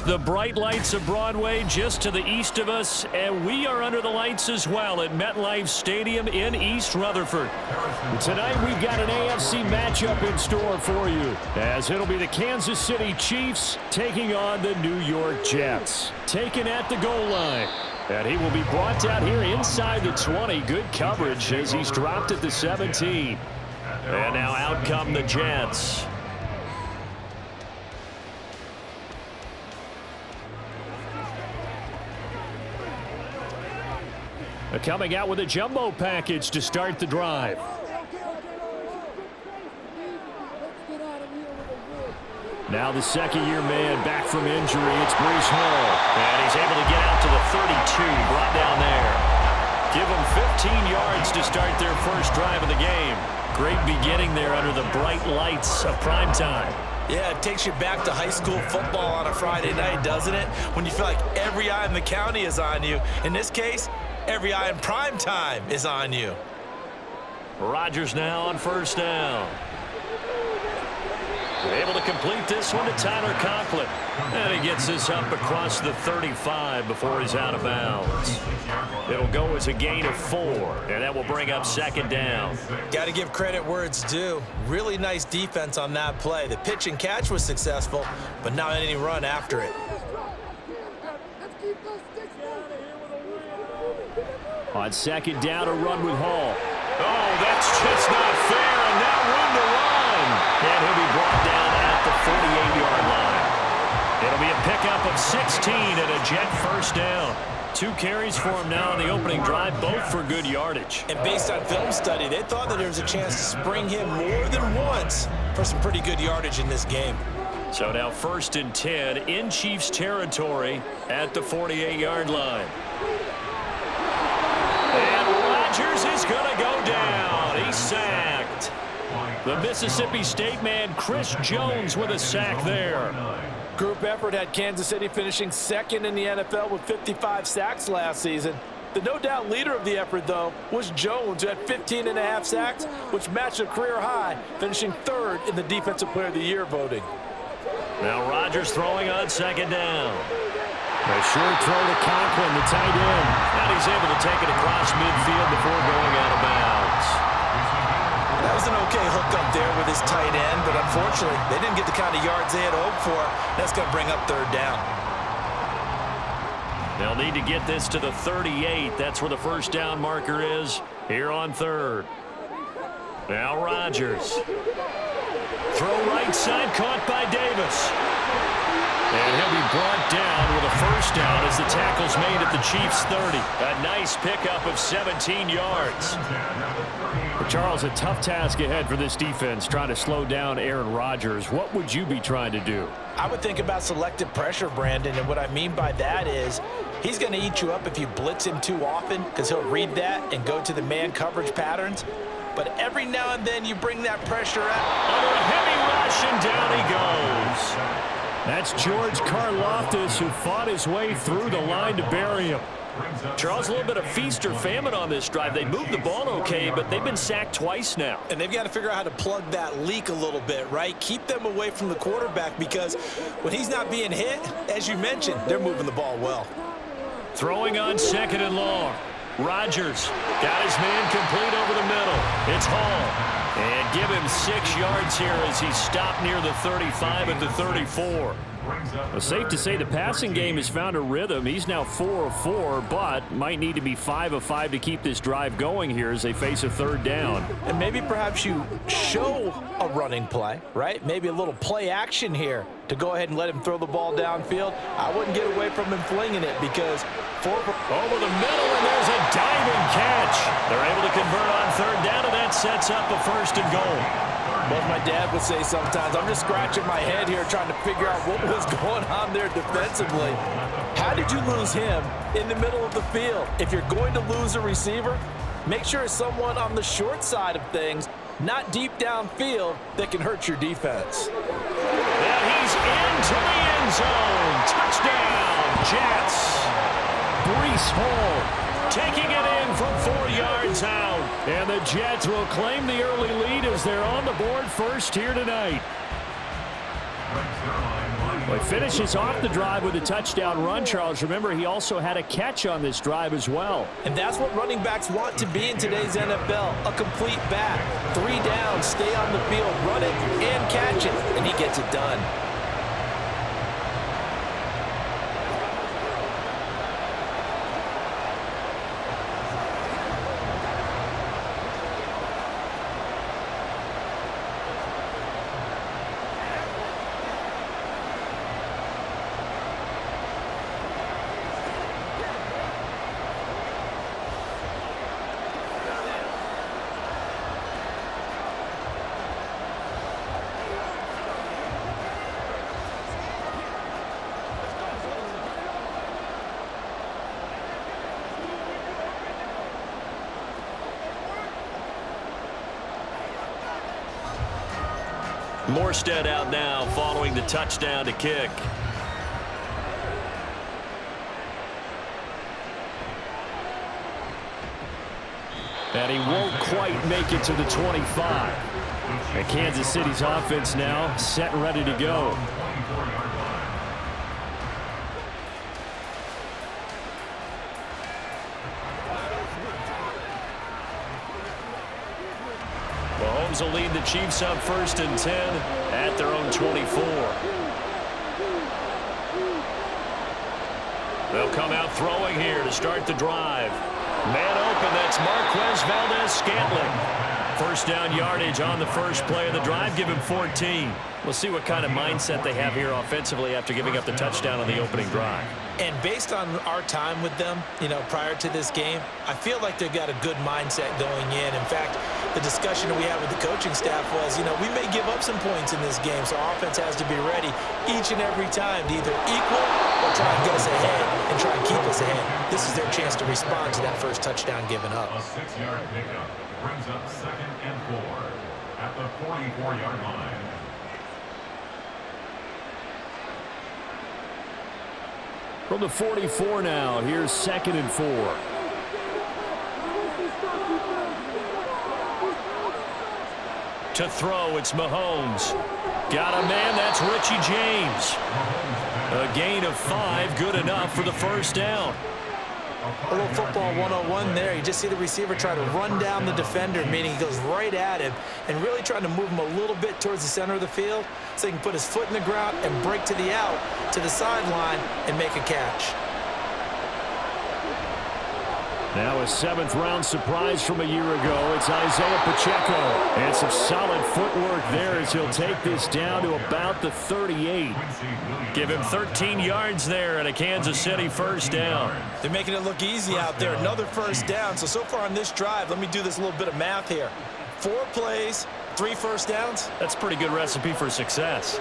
The bright lights of Broadway just to the east of us, and we are under the lights as well at MetLife Stadium in East Rutherford. Tonight we've got an AFC matchup in store for you, as it'll be the Kansas City Chiefs taking on the New York Jets. Taken at the goal line. And he will be brought down here inside the 20. Good coverage as he's dropped at the 17. And now out come the Jets. Coming out with a jumbo package to start the drive. Now the second-year man back from injury. It's Breece Hall. And he's able to get out to the 32, brought down there. Give him 15 yards to start their first drive of the game. Great beginning there under the bright lights of primetime. Yeah, it takes you back to high school football on a Friday night, doesn't it? When you feel like every eye in the county is on you. In this case, every eye in prime time is on you. Rodgers now on first down. Able to complete this one to Tyler Conklin. And he gets this up across the 35 before he's out of bounds. It'll go as a gain of 4, and that will bring up second down. Got to give credit where it's due. Really nice defense on that play. The pitch and catch was successful, but not any run after it. On second down, a run with Hall. Oh, that's just not fair, and now room to run. And he'll be brought down at the 48-yard line. It'll be a pickup of 16 and a Jet first down. 2 carries for him now on the opening drive, both for good yardage. And based on film study, they thought that there was a chance to spring him more than once for some pretty good yardage in this game. So now 1st and 10 in Chiefs territory at the 48-yard line. And Rodgers is going to go down. He's sacked. The Mississippi State man, Chris Jones, with a sack there. Group effort had Kansas City finishing 2nd in the NFL with 55 sacks last season. The no doubt leader of the effort, though, was Jones, who had 15.5 sacks, which matched a career high, finishing 3rd in the Defensive Player of the Year voting. Now Rodgers throwing on second down. A short throw to Conklin, the tight end. And he's able to take it across midfield before going out of bounds. That was an okay hook up there with his tight end, but unfortunately, they didn't get the kind of yards they had hoped for. That's going to bring up 3rd down. They'll need to get this to the 38. That's where the first down marker is here on 3rd. Now Rodgers. Throw right side, caught by Davis. And he'll be brought down with a first down as the tackle's made at the Chiefs' 30. A nice pickup of 17 yards. Well, Charles, a tough task ahead for this defense, trying to slow down Aaron Rodgers. What would you be trying to do? I would think about selective pressure, Brandon, and what I mean by that is he's going to eat you up if you blitz him too often, because he'll read that and go to the man coverage patterns. But every now and then you bring that pressure out. Under a heavy rush, and down he goes. That's George Karlaftis, who fought his way through the line to bury him. Charles, a little bit of feast or famine on this drive. They moved the ball okay, but they've been sacked twice now. And they've got to figure out how to plug that leak a little bit, right? Keep them away from the quarterback, because when he's not being hit, as you mentioned, they're moving the ball well. Throwing on second and long. Rodgers got his man complete over the middle. It's Hall. And give him 6 yards here as he's stopped near the 35 at the 34. Well, safe to say the passing game has found a rhythm. He's now 4 of 4, but might need to be 5 of 5 to keep this drive going here as they face a 3rd down. And maybe perhaps you show a running play, right? Maybe a little play action here to go ahead and let him throw the ball downfield. I wouldn't get away from him flinging it, because over the middle, and there's a diving catch. They're able to convert on 3rd down, and that sets up a 1st and goal. What my dad would say sometimes, I'm just scratching my head here trying to figure out what was going on there defensively. How did you lose him in the middle of the field? If you're going to lose a receiver, make sure it's someone on the short side of things, not deep downfield, that can hurt your defense. And he's into the end zone. Touchdown, Jets. Breece Hall taking it in from 4 yards out. And the Jets will claim the early lead as they're on the board first here tonight. Well, he finishes off the drive with a touchdown run, Charles. Remember, he also had a catch on this drive as well. And that's what running backs want to be in today's NFL, a complete back. 3 downs, stay on the field, run it, and catch it, and he gets it done. Morstead out now following the touchdown to kick. And he won't quite make it to the 25. And Kansas City's offense now set and ready to go. Mahomes will lead the Chiefs up 1st and 10 at their own 24. They'll come out throwing here to start the drive. Man open, that's Marquez Valdez-Scantling. 1st down yardage on the first play of the drive. Give him 14. We'll see what kind of mindset they have here offensively after giving up the touchdown on the opening drive. And based on our time with them, prior to this game, I feel like they've got a good mindset going in. In fact, the discussion that we had with the coaching staff was, we may give up some points in this game, so our offense has to be ready each and every time to either equal or try and get us ahead and try and keep us ahead. This is their chance to respond to that first touchdown given up. A 6-yard pickup brings up 2nd and 4 at the 44-yard line. From the 44 now, here's 2nd and 4. To throw, it's Mahomes. Got a man, that's Richie James. A gain of 5, good enough for the 1st down. A little football 101 there. You just see the receiver try to run down the defender, meaning he goes right at him and really trying to move him a little bit towards the center of the field so he can put his foot in the ground and break to the out, to the sideline, and make a catch. Now a 7th-round surprise from a year ago. It's Isaiah Pacheco. And some solid footwork there as he'll take this down to about the 38. Give him 13 yards there and a Kansas City 1st down. They're making it look easy out there. Another 1st down. So far on this drive, let me do this little bit of math here. 4 plays, 3 1st downs. That's a pretty good recipe for success.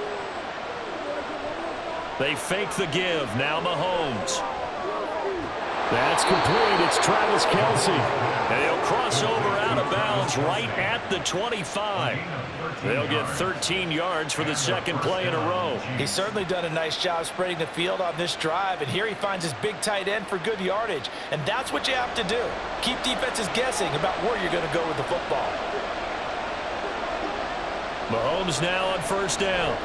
They fake the give. Now Mahomes. That's complete. It's Travis Kelce. And he'll cross over out of bounds right at the 25. They'll get 13 yards for the 2nd play in a row. He's certainly done a nice job spreading the field on this drive, and here he finds his big tight end for good yardage. And that's what you have to do. Keep defenses guessing about where you're going to go with the football. Mahomes now on 1st down.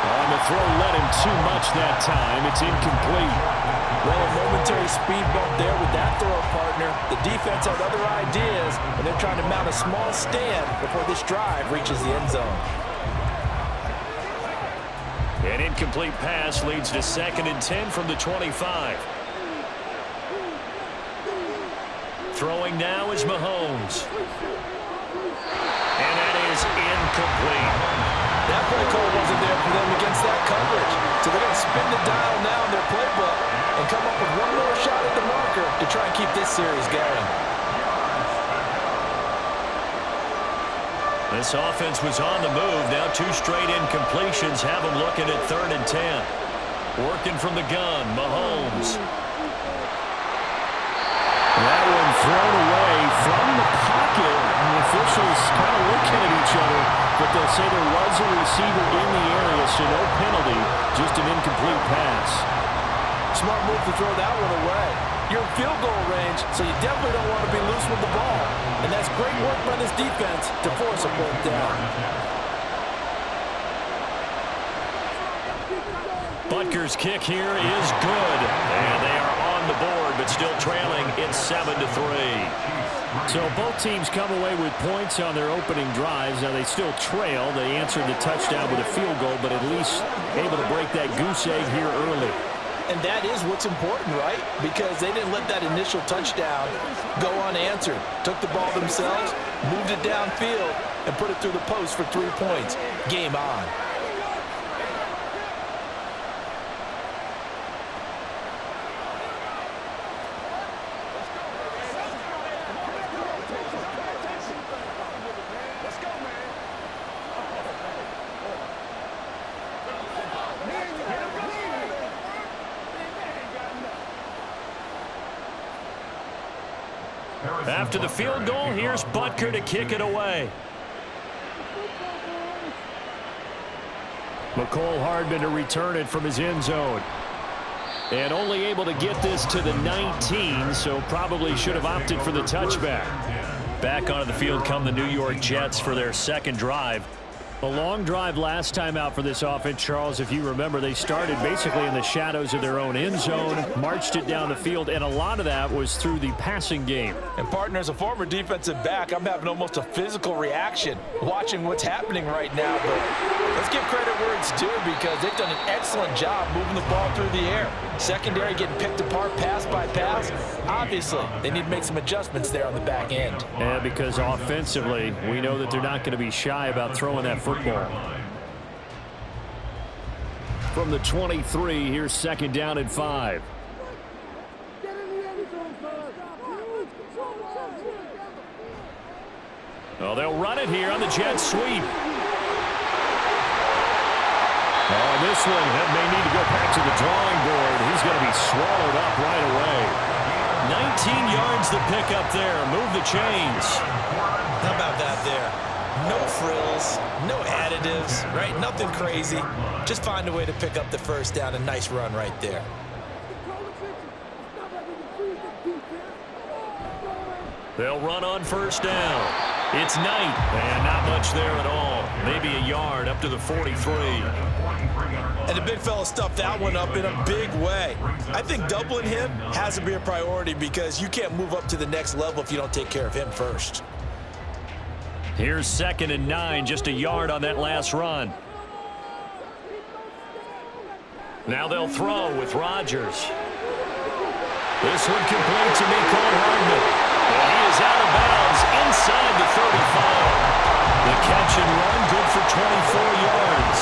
On the throw, led him too much that time. It's incomplete. Well, a momentary speed bump there with that throw partner. The defense had other ideas, and they're trying to mount a small stand before this drive reaches the end zone. An incomplete pass leads to 2nd and 10 from the 25. Throwing now is Mahomes. And that is incomplete. That play call wasn't there for them against that coverage. So they're going to spin the dial now in their playbook and come up with one more shot at the marker to try and keep this series going. This offense was on the move. Now 2 straight incompletions have them looking at 3rd and 10. Working from the gun, Mahomes. That one thrown away from the pocket. And the officials kind of looking at each other, but they'll say there was a receiver in the area, so no penalty, just an incomplete pass. Smart move to throw that one away. You're in field goal range, so you definitely don't want to be loose with the ball. And that's great work by this defense to force a fourth down. Butker's kick here is good. And they are on the board, but still trailing. It's 7-3. So both teams come away with points on their opening drives. Now they still trail. They answered the touchdown with a field goal, but at least able to break that goose egg here early. And that is what's important, right? Because they didn't let that initial touchdown go unanswered. Took the ball themselves, moved it downfield, and put it through the post for 3 points. Game on. After the field goal, here's Butker to kick it away. McCole Hardman to return it from his end zone. And only able to get this to the 19, so probably should have opted for the touchback. Back onto the field come the New York Jets for their second drive. A long drive last time out for this offense, Charles. If you remember, they started basically in the shadows of their own end zone, marched it down the field, and a lot of that was through the passing game. And partner, as a former defensive back, I'm having almost a physical reaction watching what's happening right now. But let's give credit where it's due because they've done an excellent job moving the ball through the air. Secondary getting picked apart pass by pass. Obviously, they need to make some adjustments there on the back end. Yeah, because offensively, we know that they're not going to be shy about throwing that football. From the 23, here's second down and 5. Oh, they'll run it here on the jet sweep. Oh, this one may need to go back to the drawing board. He's going to be swallowed up right away. 19 yards to pick up there. Move the chains. How about that there? No frills, no additives, right? Nothing crazy. Just find a way to pick up the first down. A nice run right there. They'll run on first down. It's Knight, and not much there at all. Maybe a yard up to the 43. And the big fella stuffed that one up in a big way. I think doubling him has to be a priority because you can't move up to the next level if you don't take care of him first. Here's second and 9, just a yard on that last run. Now they'll throw with Rodgers. This one complete to Mecole Hardman. And he is out of bounds inside the 35. The catch and run good for 24 yards.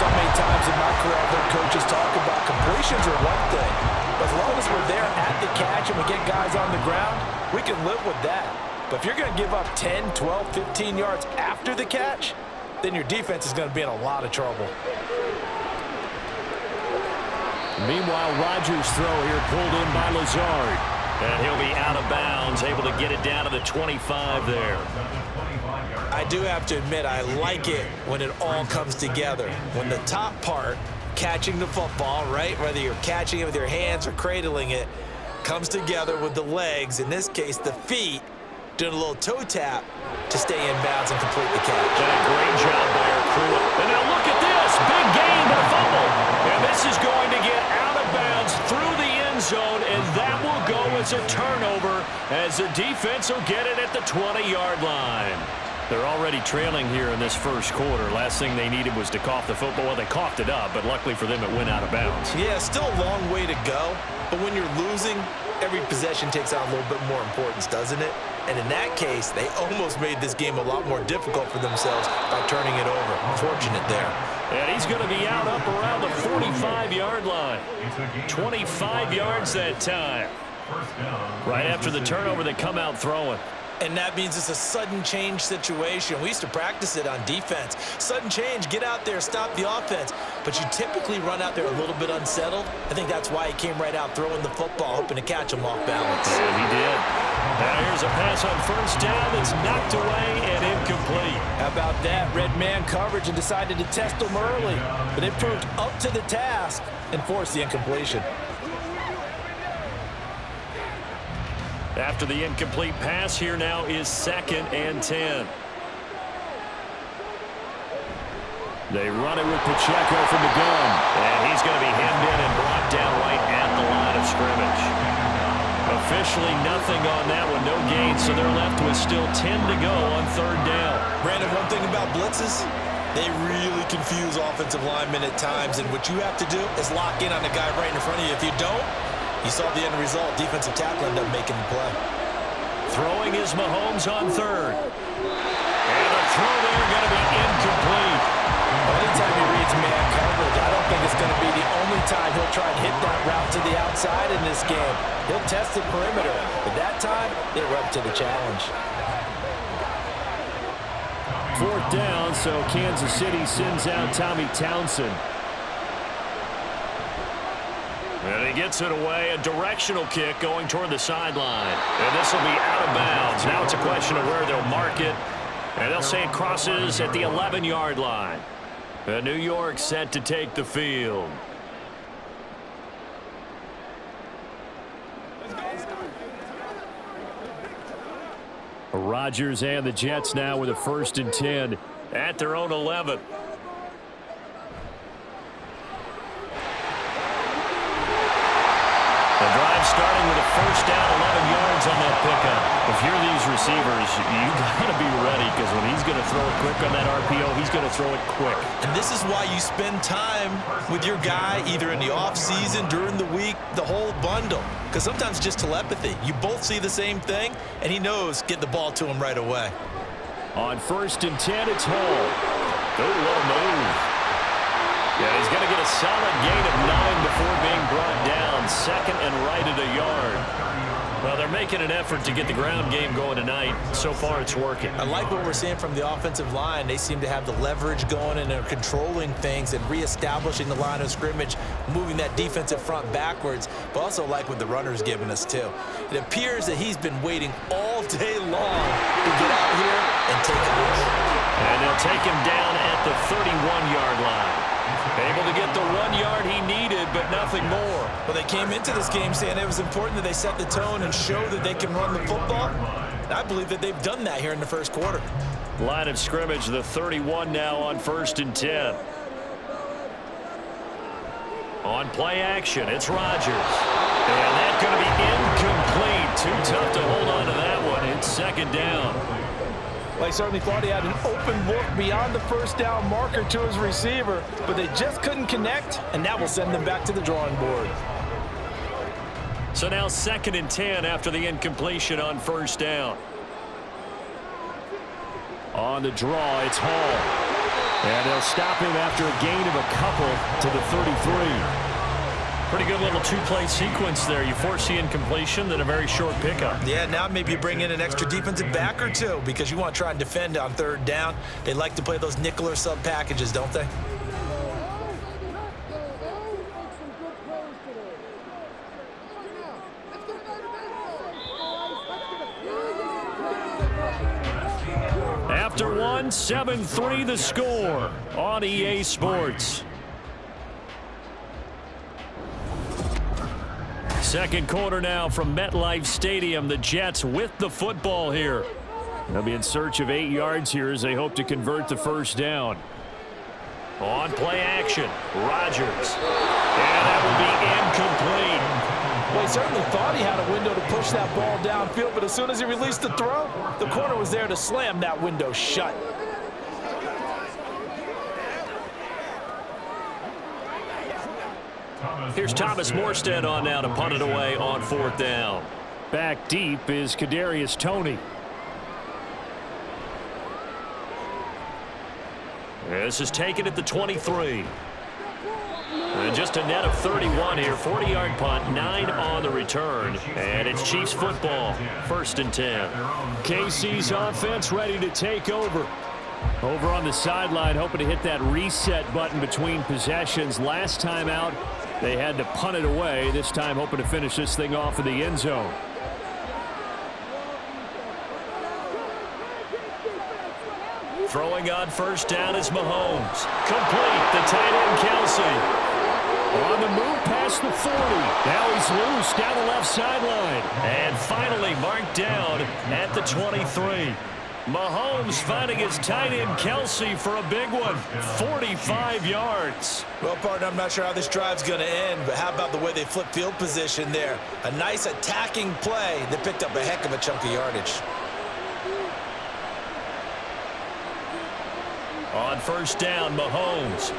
So many times in my career I've heard coaches talk about completions are one thing, but as long as we're there at the catch and we get guys on the ground, we can live with that. But if you're going to give up 10, 12, 15 yards after the catch, then your defense is going to be in a lot of trouble. Meanwhile, Rodgers' throw here pulled in by Lazard. And he'll be out of bounds, able to get it down to the 25 there. I do have to admit, I like it when it all comes together. When the top part, catching the football, right, whether you're catching it with your hands or cradling it, comes together with the legs, in this case the feet, doing a little toe tap to stay in bounds and complete the catch. And a great job by our crew. And now look at this. Big gain, but a fumble. And this is going to get out of bounds through the end zone, and that will go as a turnover as the defense will get it at the 20-yard line. They're already trailing here in this first quarter. Last thing they needed was to cough the football. Well, they coughed it up, but luckily for them, it went out of bounds. Yeah, still a long way to go, but when you're losing, every possession takes on a little bit more importance, doesn't it? And in that case, they almost made this game a lot more difficult for themselves by turning it over. Fortunate there. And he's going to be out up around the 45-yard line. 25 yards that time. Right after the turnover, they come out throwing. And that means it's a sudden change situation. We used to practice it on defense. Sudden change, get out there, stop the offense. But you typically run out there a little bit unsettled. I think that's why he came right out throwing the football, hoping to catch him off balance. Yeah, he did. Now here's a pass on first down that's knocked away and incomplete. How about that? Red man coverage and decided to test him early. But it proved up to the task and forced the incompletion. After the incomplete pass, here now is second and 10. They run it with Pacheco from the gun. And he's going to be hemmed in and brought down right at the line of scrimmage. Officially nothing on that one, no gain, so they're left with still 10 to go on third down. Brandon, one thing about blitzes, they really confuse offensive linemen at times, and what you have to do is lock in on the guy right in front of you. If you don't, you saw the end result. Defensive tackle ended up making the play. Throwing is Mahomes on third. And the throw there going to be incomplete. Anytime he reads man coverage, I don't think it's going to be the only time he'll try and hit that route to the outside in this game. He'll test the perimeter, but that time, they were up to the challenge. Fourth down, so Kansas City sends out Tommy Townsend. And he gets it away, a directional kick going toward the sideline. And this will be out of bounds. Now it's a question of where they'll mark it. And they'll say it crosses at the 11-yard line. And New York set to take the field. Rodgers and the Jets now with a 1st and 10 at their own 11. The drive starting with a 1st down, 11 yards on that pickup. If you're these receivers, you got to be ready, because when he's going to throw it quick on that RPO, he's going to throw it quick. And this is why you spend time with your guy either in the offseason, during the week, the whole bundle. Because sometimes just telepathy. You both see the same thing, and he knows get the ball to him right away. On 1st and 10, it's Hall. Oh, what a move. Yeah, he's going to get a solid gain of 9 before being brought down. 2nd and right at a yard. Well, they're making an effort to get the ground game going tonight. So far, it's working. I like what we're seeing from the offensive line. They seem to have the leverage going, and they're controlling things and reestablishing the line of scrimmage, moving that defensive front backwards, but also like what the runner's giving us, too. It appears that he's been waiting all day long to get out here and take off. And they'll take him down at the 31-yard line. Able to get the 1 yard he needed, but nothing more. Well, they came into this game saying it was important that they set the tone and show that they can run the football. And I believe that they've done that here in the first quarter. Line of scrimmage, the 31 now on 1st and 10. On play action, it's Rodgers. And that's going to be incomplete. Too tough to hold on to that one. It's 2nd down. Well, he certainly thought he had an open look beyond the 1st down marker to his receiver, but they just couldn't connect, and that will send them back to the drawing board. So now 2nd and 10 after the incompletion on 1st down. On the draw, it's Hall. And they'll stop him after a gain of a couple to the 33. Pretty good little two-play sequence there. You force the incompletion, then a very short pickup. Yeah, now maybe you bring in an extra defensive back or two because you want to try and defend on 3rd down. They like to play those nickel or sub packages, don't they? After one, 7-3 the score on EA Sports. Second quarter now from MetLife Stadium. The Jets with the football here. They'll be in search of 8 yards here as they hope to convert the 1st down. On play action, Rodgers. And that will be incomplete. Well, he certainly thought he had a window to push that ball downfield, but as soon as he released the throw, the corner was there to slam that window shut. Here's Thomas Morstead on now to punt it away on 4th down. Back deep is Kadarius Toney. This is taken at the 23. And just a net of 31 here. 40-yard punt, 9 on the return. And it's Chiefs football, 1st and 10. KC's offense ready to take over. Over on the sideline, hoping to hit that reset button between possessions. Last time out, they had to punt it away. This time hoping to finish this thing off in the end zone. Throwing on 1st down is Mahomes. Complete. The tight end, Kelsey. On the move past the 40. Now he's loose down the left sideline. And finally marked down at the 23. Mahomes finding his tight end Kelsey for a big one. 45 yards. Well, partner, I'm not sure how this drive's going to end, but how about the way they flip field position there? A nice attacking play that picked up a heck of a chunk of yardage. On first down, Mahomes.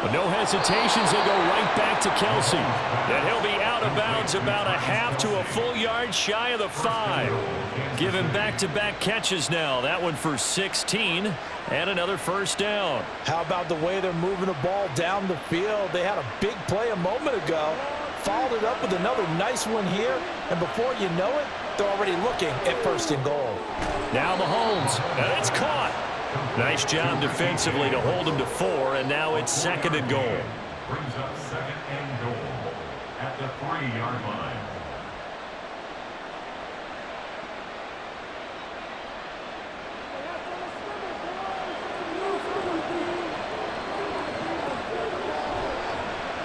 But no hesitations, they go right back to Kelsey. And he'll be out of bounds about a half to a full yard shy of the 5. Give him back-to-back catches now. That one for 16 and another first down. How about the way they're moving the ball down the field? They had a big play a moment ago. Followed it up with another nice one here. And before you know it, they're already looking at first and goal. Now Mahomes, and it's caught. Nice job defensively to hold him to 4, and now it's second and goal. Brings up second and goal at the 3-yard line.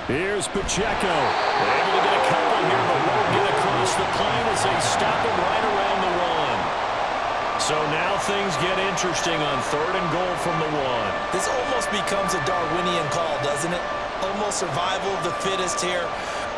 Here's Pacheco. Able to get a couple here, but won't get across the plane as they stop him right around the 1. So now things get interesting on third and goal from the 1. This almost becomes a Darwinian call, doesn't it? Almost survival of the fittest here.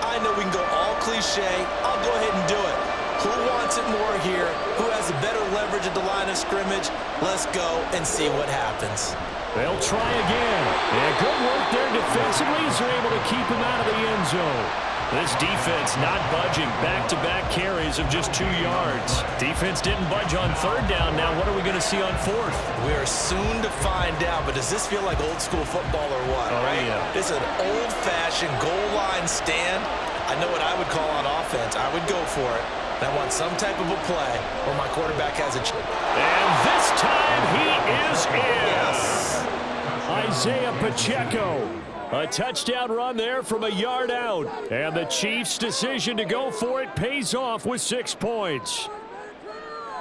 I know we can go all cliche. I'll go ahead and do it. Who wants it more here? Who has a better leverage at the line of scrimmage? Let's go and see what happens. They'll try again. And good work there defensively as they're able to keep him out of the end zone. This defense not budging. Back-to-back carries of just 2 yards. Defense didn't budge on third down. Now what are we going to see on fourth? We are soon to find out, but does this feel like old school football or what? Oh, right? yeah. This is an old-fashioned goal line stand. I know what I would call on offense. I would go for it. And I want some type of a play where my quarterback has a chance. And this time he is in. Yes. Isaiah Pacheco. A touchdown run there from a yard out. And the Chiefs' decision to go for it pays off with 6 points.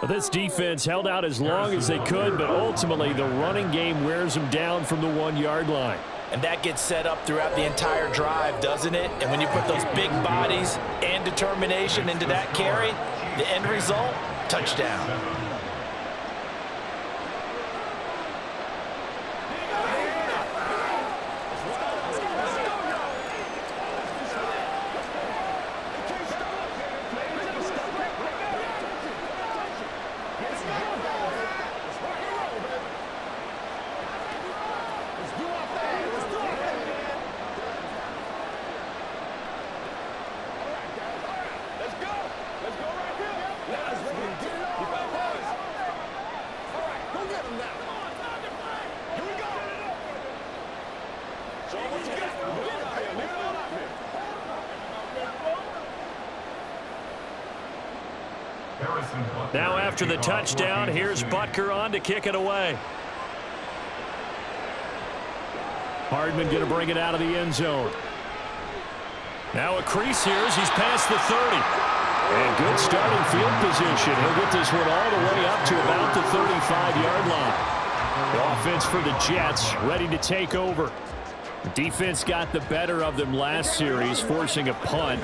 This defense held out as long as they could, but ultimately the running game wears them down from the 1-yard line. And that gets set up throughout the entire drive, doesn't it? And when you put those big bodies and determination into that carry, the end result, touchdown. Now after the touchdown, here's Butker on to kick it away. Hardman going to bring it out of the end zone. Now a crease here as he's past the 30. And good starting field position. He'll get this one all the way up to about the 35-yard line. The offense for the Jets ready to take over. The defense got the better of them last series, forcing a punt.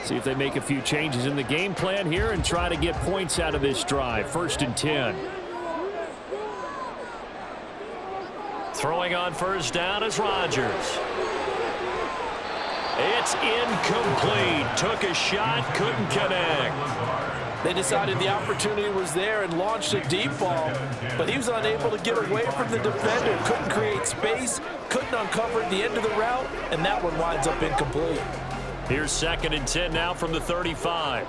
See if they make a few changes in the game plan here and try to get points out of this drive. 1st and 10. Throwing on first down is Rodgers. It's incomplete. Took a shot, couldn't connect. They decided the opportunity was there and launched a deep ball, but he was unable to get away from the defender. Couldn't create space, couldn't uncover at the end of the route, and that one winds up incomplete. Here's 2nd and 10 now from the 35.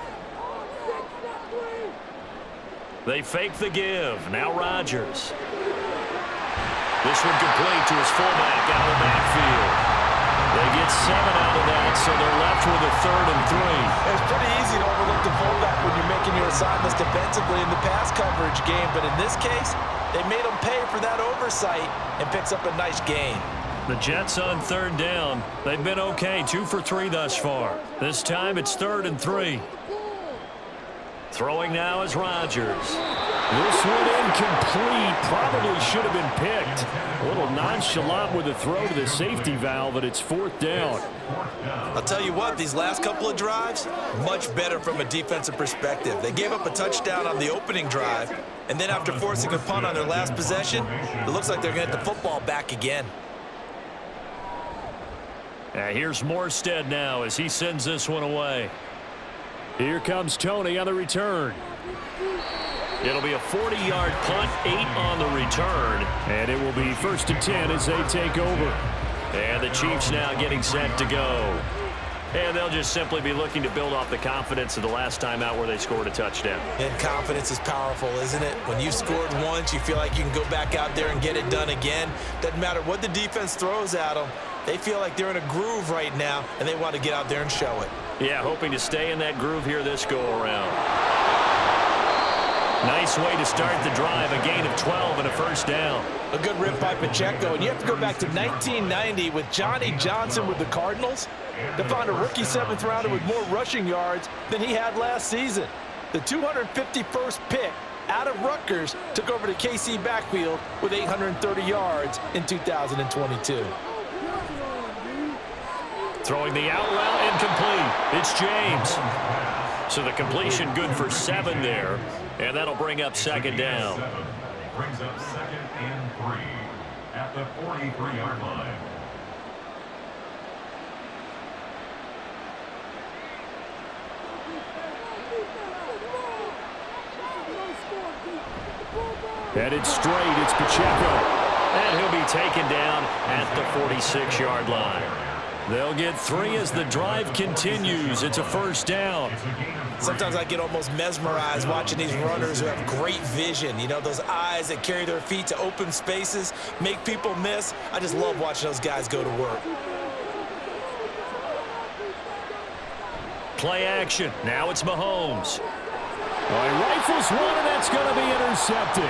They fake the give. Now Rodgers. This one complete to his fullback out of the backfield. They get 7 out of that, so they're left with a 3rd and 3. It's pretty easy to overlook the fullback when you're making your assignments defensively in the pass coverage game, but in this case, they made him pay for that oversight and picks up a nice gain. The Jets on 3rd down. They've been okay, 2 for 3 thus far. This time it's 3rd and 3. Throwing now is Rodgers. This one incomplete. Probably should have been picked. A little nonchalant with the throw to the safety valve, but it's 4th down. I'll tell you what, these last couple of drives, much better from a defensive perspective. They gave up a touchdown on the opening drive, and then after forcing a punt on their last possession, it looks like they're going to get the football back again. Here's Morstead now as he sends this one away. Here comes Tony on the return. It'll be a 40-yard punt, 8 on the return, and it will be 1st and 10 as they take over. And the Chiefs now getting set to go. And they'll just simply be looking to build off the confidence of the last time out where they scored a touchdown. And confidence is powerful, isn't it? When you've scored once, you feel like you can go back out there and get it done again. Doesn't matter what the defense throws at them. They feel like they're in a groove right now, and they want to get out there and show it. Yeah, hoping to stay in that groove here this go-around. Nice way to start the drive, a gain of 12 and a 1st down. A good rip by Pacheco, and you have to go back to 1990 with Johnny Johnson with the Cardinals to find a rookie 7th rounder with more rushing yards than he had last season. The 251st pick out of Rutgers took over the KC backfield with 830 yards in 2022. Throwing the out route incomplete. It's James. So the completion good for 7 there. And that'll bring up 2nd down. Brings up 2nd and 3 at the 43-yard line. Headed straight, it's Pacheco. And he'll be taken down at the 46-yard line. They'll get 3 as the drive continues. It's a 1st down. Sometimes I get almost mesmerized watching these runners who have great vision. You know, those eyes that carry their feet to open spaces, make people miss. I just love watching those guys go to work. Play action. Now it's Mahomes. Well, he rifles one, and that's going to be intercepted.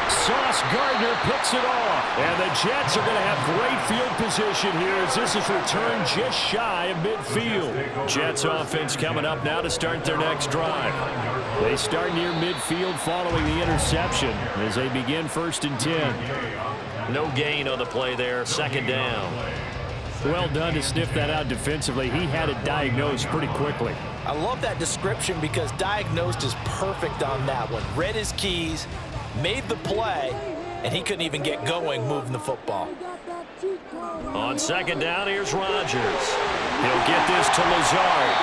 Sauce Gardner picks it off. And the Jets are going to have great field position here as this is returned just shy of midfield. Jets offense coming up now to start their next drive. They start near midfield following the interception as they begin 1st and 10. No gain on the play there. 2nd down. Well done to sniff that out defensively. He had it diagnosed pretty quickly. I love that description because diagnosed is perfect on that one. Read his keys, made the play, and he couldn't even get going moving the football. On 2nd down, here's Rodgers. He'll get this to Lazard.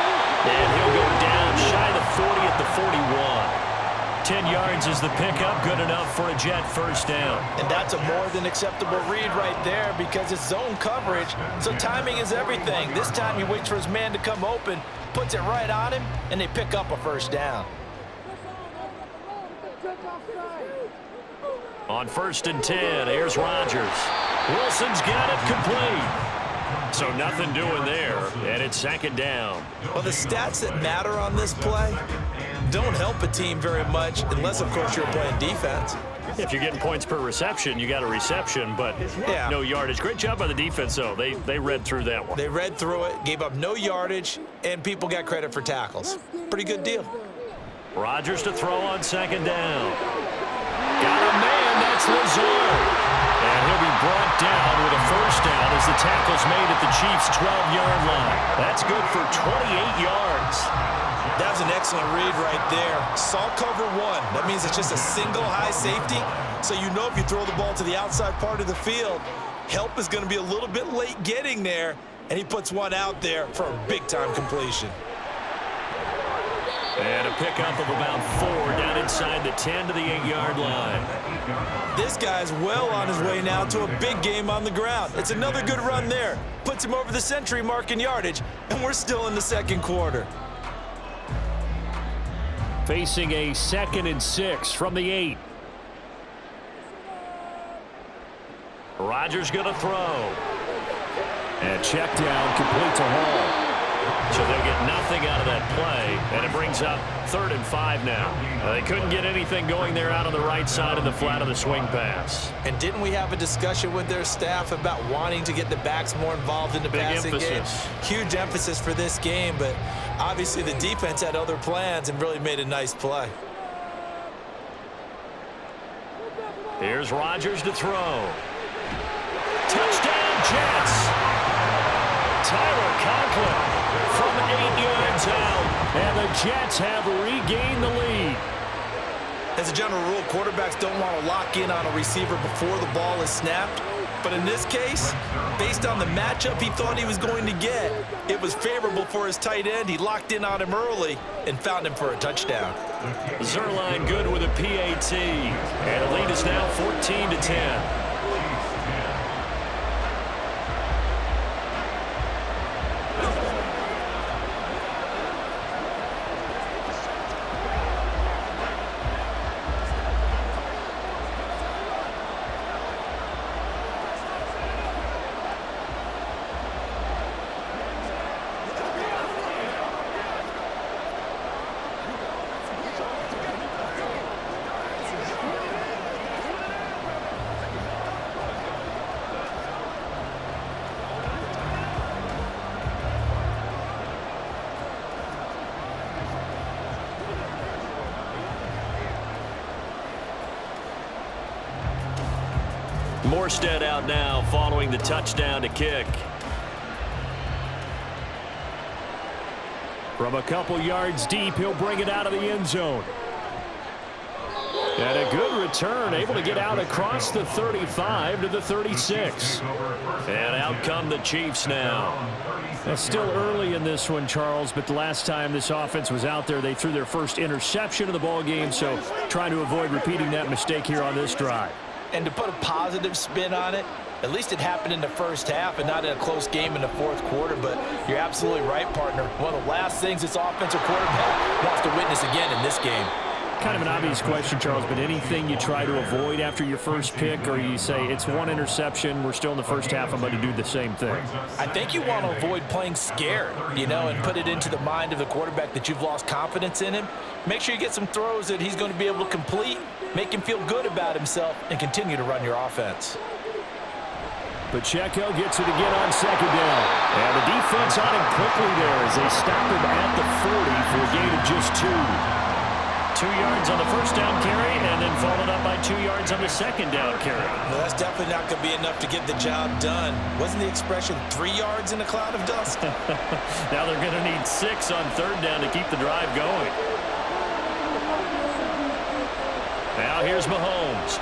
And he'll go down shy of the 40 at the 41. 10 yards is the pickup, good enough for a Jet 1st down. And that's a more than acceptable read right there because it's zone coverage, so timing is everything. This time he waits for his man to come open, puts it right on him, and they pick up a 1st down. On 1st and 10, here's Rodgers. Wilson's got it complete. So nothing doing there, and it's 2nd down. Well, the stats that matter on this play don't help a team very much unless, of course, you're playing defense. If you're getting points per reception, you got a reception, but no yardage. Great job by the defense, though. They read through that one. They read through it, gave up no yardage, and people got credit for tackles. Pretty good deal. Rodgers to throw on 2nd down. Got a man, that's Lazard. And he'll be brought down with a 1st down as the tackle's made at the Chiefs' 12-yard line. That's good for 28 yards. That was an excellent read right there. Saw cover 1. That means it's just a single high safety. So you know if you throw the ball to the outside part of the field, help is going to be a little bit late getting there. And he puts one out there for a big-time completion. And a pickup of about 4 down inside the 10 to the 8-yard line. This guy's well on his way now to a big game on the ground. It's another good run there. Puts him over the century mark in yardage, and we're still in the 2nd quarter. Facing a 2nd and 6 from the 8. Rodgers going to throw. And check down, complete to Hall. So they'll get nothing out of that play, and it brings up 3rd and 5 now. They couldn't get anything going there out on the right side of the flat of the swing pass. And didn't we have a discussion with their staff about wanting to get the backs more involved in the passing game? Huge emphasis for this game, but obviously the defense had other plans and really made a nice play. Here's Rodgers to throw. Touchdown, Jets. Tyler Conklin from 8 yards out. And the Jets have regained the lead. As a general rule, quarterbacks don't want to lock in on a receiver before the ball is snapped. But in this case, based on the matchup he thought he was going to get, it was favorable for his tight end. He locked in on him early and found him for a touchdown. Zerline good with a PAT. And the lead is now 14-10. Morstead out now following the touchdown to kick. From a couple yards deep, he'll bring it out of the end zone. And a good return, able to get out across the 35 to the 36. And out come the Chiefs now. It's still early in this one, Charles, but the last time this offense was out there, they threw their first interception of the ball game, so trying to avoid repeating that mistake here on this drive. And to put a positive spin on it, at least it happened in the first half and not in a close game in the fourth quarter. But you're absolutely right, partner. One of the last things this offensive quarterback wants to witness again in this game. Kind of an obvious question, Charles, but anything you try to avoid after your first pick, or you say it's one interception, we're still in the first half, I'm going to do the same thing? I think you want to avoid playing scared, and put it into the mind of the quarterback that you've lost confidence in him. Make sure you get some throws that he's going to be able to complete, make him feel good about himself, and continue to run your offense. Pacheco gets it again on second down. And the defense on him quickly there as they stop him at the 40 for a gain of just 2. 2 yards on the first down carry, and then followed up by 2 yards on the second down carry. Well, that's definitely not going to be enough to get the job done. Wasn't the expression 3 yards in a cloud of dust? Now they're going to need 6 on third down to keep the drive going. Now here's Mahomes.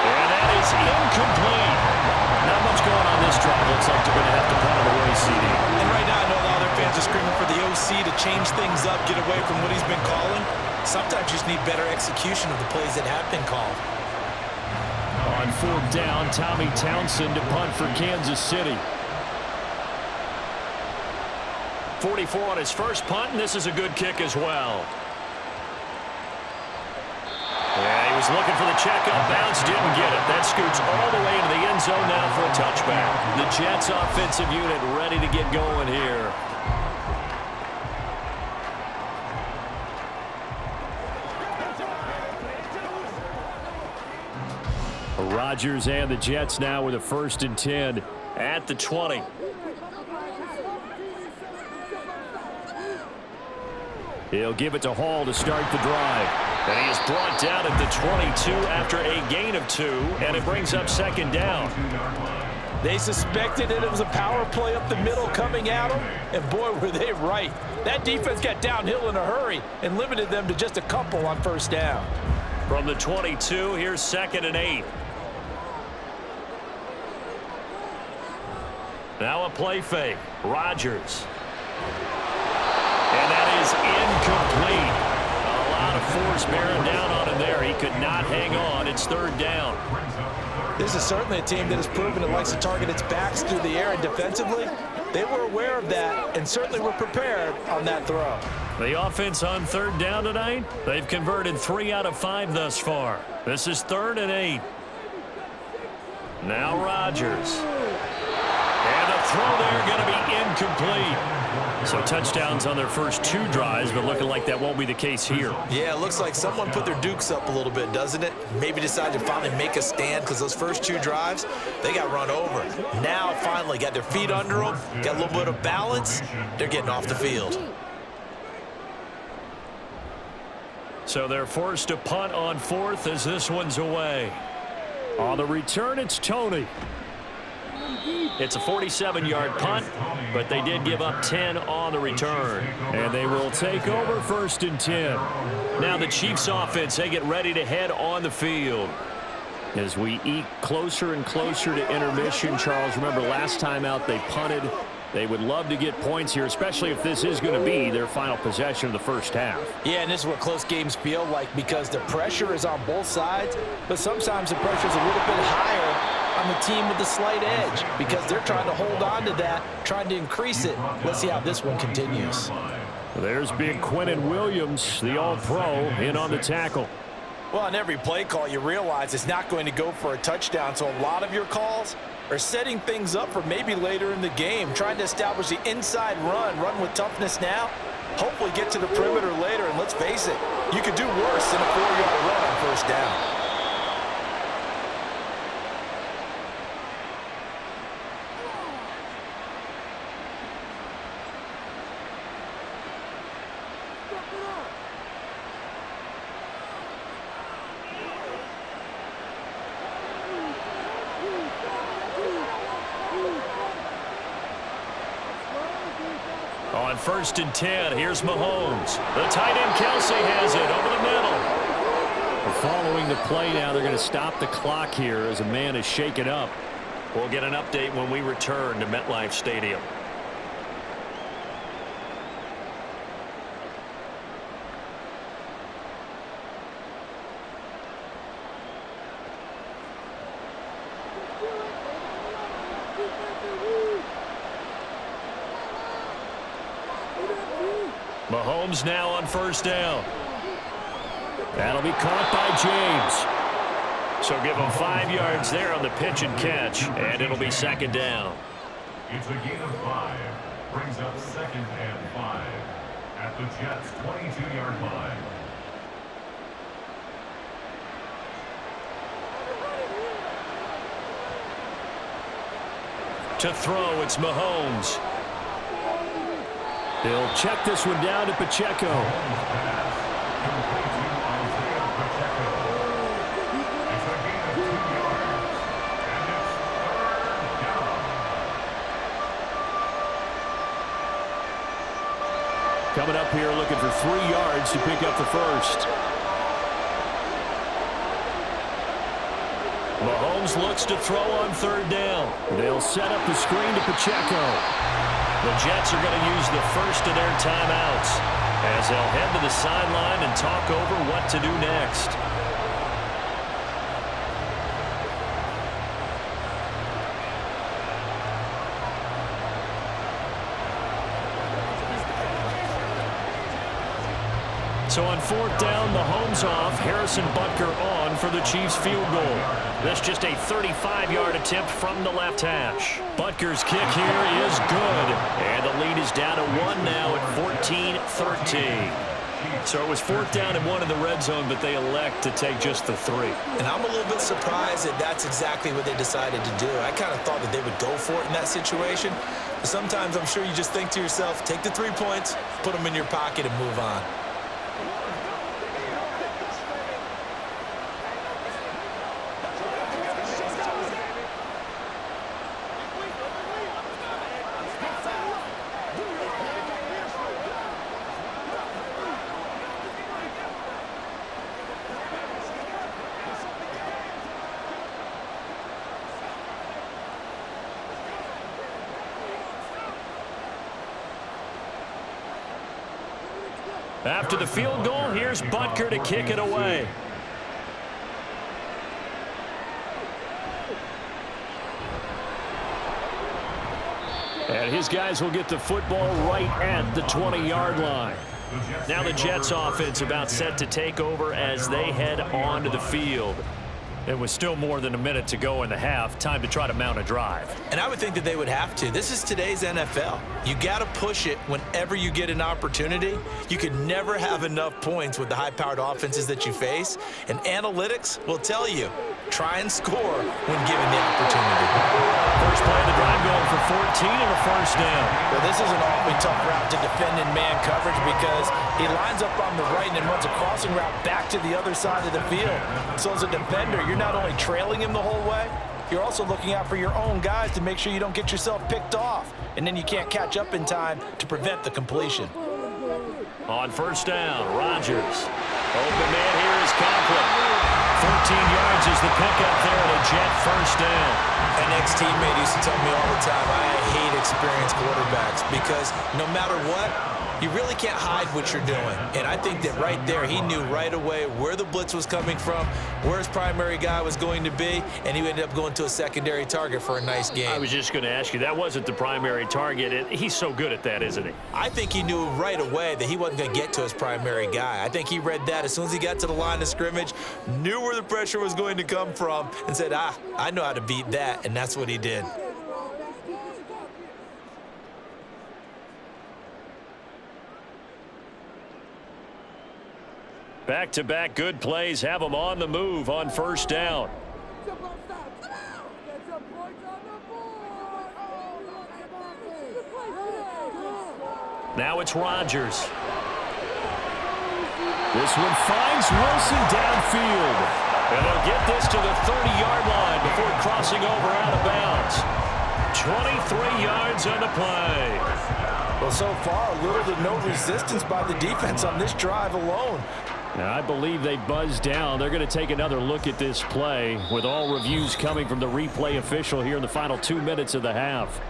And that is incomplete. Not much going on this drive. Looks like they're going to have to punt it away, CD. And right now, I know a lot of their fans are screaming for the OC to change things up, get away from what he's been calling. Sometimes you just need better execution of the plays that have been called. On fourth down, Tommy Townsend to punt for Kansas City. 44 on his first punt, and this is a good kick as well. Yeah, he was looking for the checkup bounce, didn't get it. That scoots all the way into the end zone now for a touchback. The Jets offensive unit ready to get going here. Rodgers and the Jets now with a 1st and 10 at the 20. He'll give it to Hall to start the drive. And he is brought down at the 22 after a gain of 2, and it brings up second down. They suspected that it was a power play up the middle coming at them, and boy, were they right. That defense got downhill in a hurry and limited them to just a couple on first down. From the 22, here's 2nd and 8. Now a play fake. Rodgers. And that is incomplete. A lot of force bearing down on him there. He could not hang on. It's 3rd down. This is certainly a team that has proven it likes to target its backs through the air, and defensively, they were aware of that and certainly were prepared on that throw. The offense on 3rd down tonight, they've converted 3 out of 5 thus far. This is 3rd and 8. Now Rodgers. And the throw there going to be incomplete. So touchdowns on their first 2 drives, but looking like that won't be the case here. Yeah, it looks like someone put their dukes up a little bit, doesn't it? Maybe decided to finally make a stand because those first 2 drives, they got run over. Now finally got their feet under them, got a little bit of balance. They're getting off the field. So they're forced to punt on fourth as this one's away. On the return, it's Tony. It's a 47-yard punt, but they did give up 10 on the return. And they will take over 1st and 10. Now the Chiefs offense, they get ready to head on the field. As we eke closer and closer to intermission, Charles, remember last time out they punted. They would love to get points here, especially if this is going to be their final possession of the first half. Yeah, and this is what close games feel like because the pressure is on both sides, but sometimes the pressure is a little bit higher on the team with the slight edge because they're trying to hold on to that, trying to increase it. Let's see how this one continues. There's big Quinnen Williams, the All-Pro, in on the tackle. Well, on every play call, you realize it's not going to go for a touchdown, so a lot of your calls are setting things up for maybe later in the game, trying to establish the inside run with toughness now, hopefully get to the perimeter later, and let's face it, you could do worse than a 4-yard run on first down. On 1st and 10, here's Mahomes. The tight end Kelsey has it over the middle. Following the play now, they're going to stop the clock here as a man is shaken up. We'll get an update when we return to MetLife Stadium. Mahomes now on 1st down. That'll be caught by James. So give him 5 yards there on the pitch and catch, and it'll be 2nd down. It's a gain of 5. Brings up 2nd and 5 at the Jets' 22-yard line. To throw, it's Mahomes. He'll check this one down to Pacheco. Coming up here looking for 3 yards to pick up the first. Mahomes looks to throw on 3rd down. They'll set up the screen to Pacheco. The Jets are going to use the first of their timeouts as they'll head to the sideline and talk over what to do next. So on 4th down, Mahomes off, Harrison Butker on for the Chiefs field goal. That's just a 35-yard attempt from the left hash. Butker's kick here is good, and the lead is down to 1 now at 14-13. So it was 4th down and 1 in the red zone, but they elect to take just the 3. And I'm a little bit surprised that that's exactly what they decided to do. I kind of thought that they would go for it in that situation. But sometimes I'm sure you just think to yourself, take the 3 points, put them in your pocket, and move on. After the field goal, here's Butker to kick it away. And his guys will get the football right at the 20-yard line. Now the Jets offense about set to take over as they head onto the field. It was still more than a minute to go in the half. Time to try to mount a drive. And I would think that they would have to. This is today's NFL. You got to push it whenever you get an opportunity. You could never have enough points with the high-powered offenses that you face. And analytics will tell you, try and score when given the opportunity. First play of the drive going for and a first down. Well, this is an awfully tough route to defend in man coverage because he lines up on the right and then runs a crossing route back to the other side of the field. So as a defender, you're not only trailing him the whole way, you're also looking out for your own guys to make sure you don't get yourself picked off. And then you can't catch up in time to prevent the completion. On first down, Rodgers. Open man here is Conklin. 13 yards is the pickup there at a Jet first down. An ex-teammate used to tell me all the time, I hate experienced quarterbacks because no matter what, you really can't hide what you're doing. And I think that right there, he knew right away where the blitz was coming from, where his primary guy was going to be, and he ended up going to a secondary target for a nice game. I was just going to ask you, that wasn't the primary target. He's so good at that, isn't he? I think he knew right away that he wasn't going to get to his primary guy. I think he read that as soon as he got to the line of scrimmage, knew where the pressure was going to come from, and said, I know how to beat that, and that's what he did. Back-to-back good plays have them on the move on first down. Now it's Rodgers. This one finds Wilson downfield. And they'll get this to the 30-yard line before crossing over out of bounds. 23 yards on the play. Well, so far, little to no resistance by the defense on this drive alone. Now, I believe they buzzed down. They're going to take another look at this play with all reviews coming from the replay official here in the final 2 minutes of the half.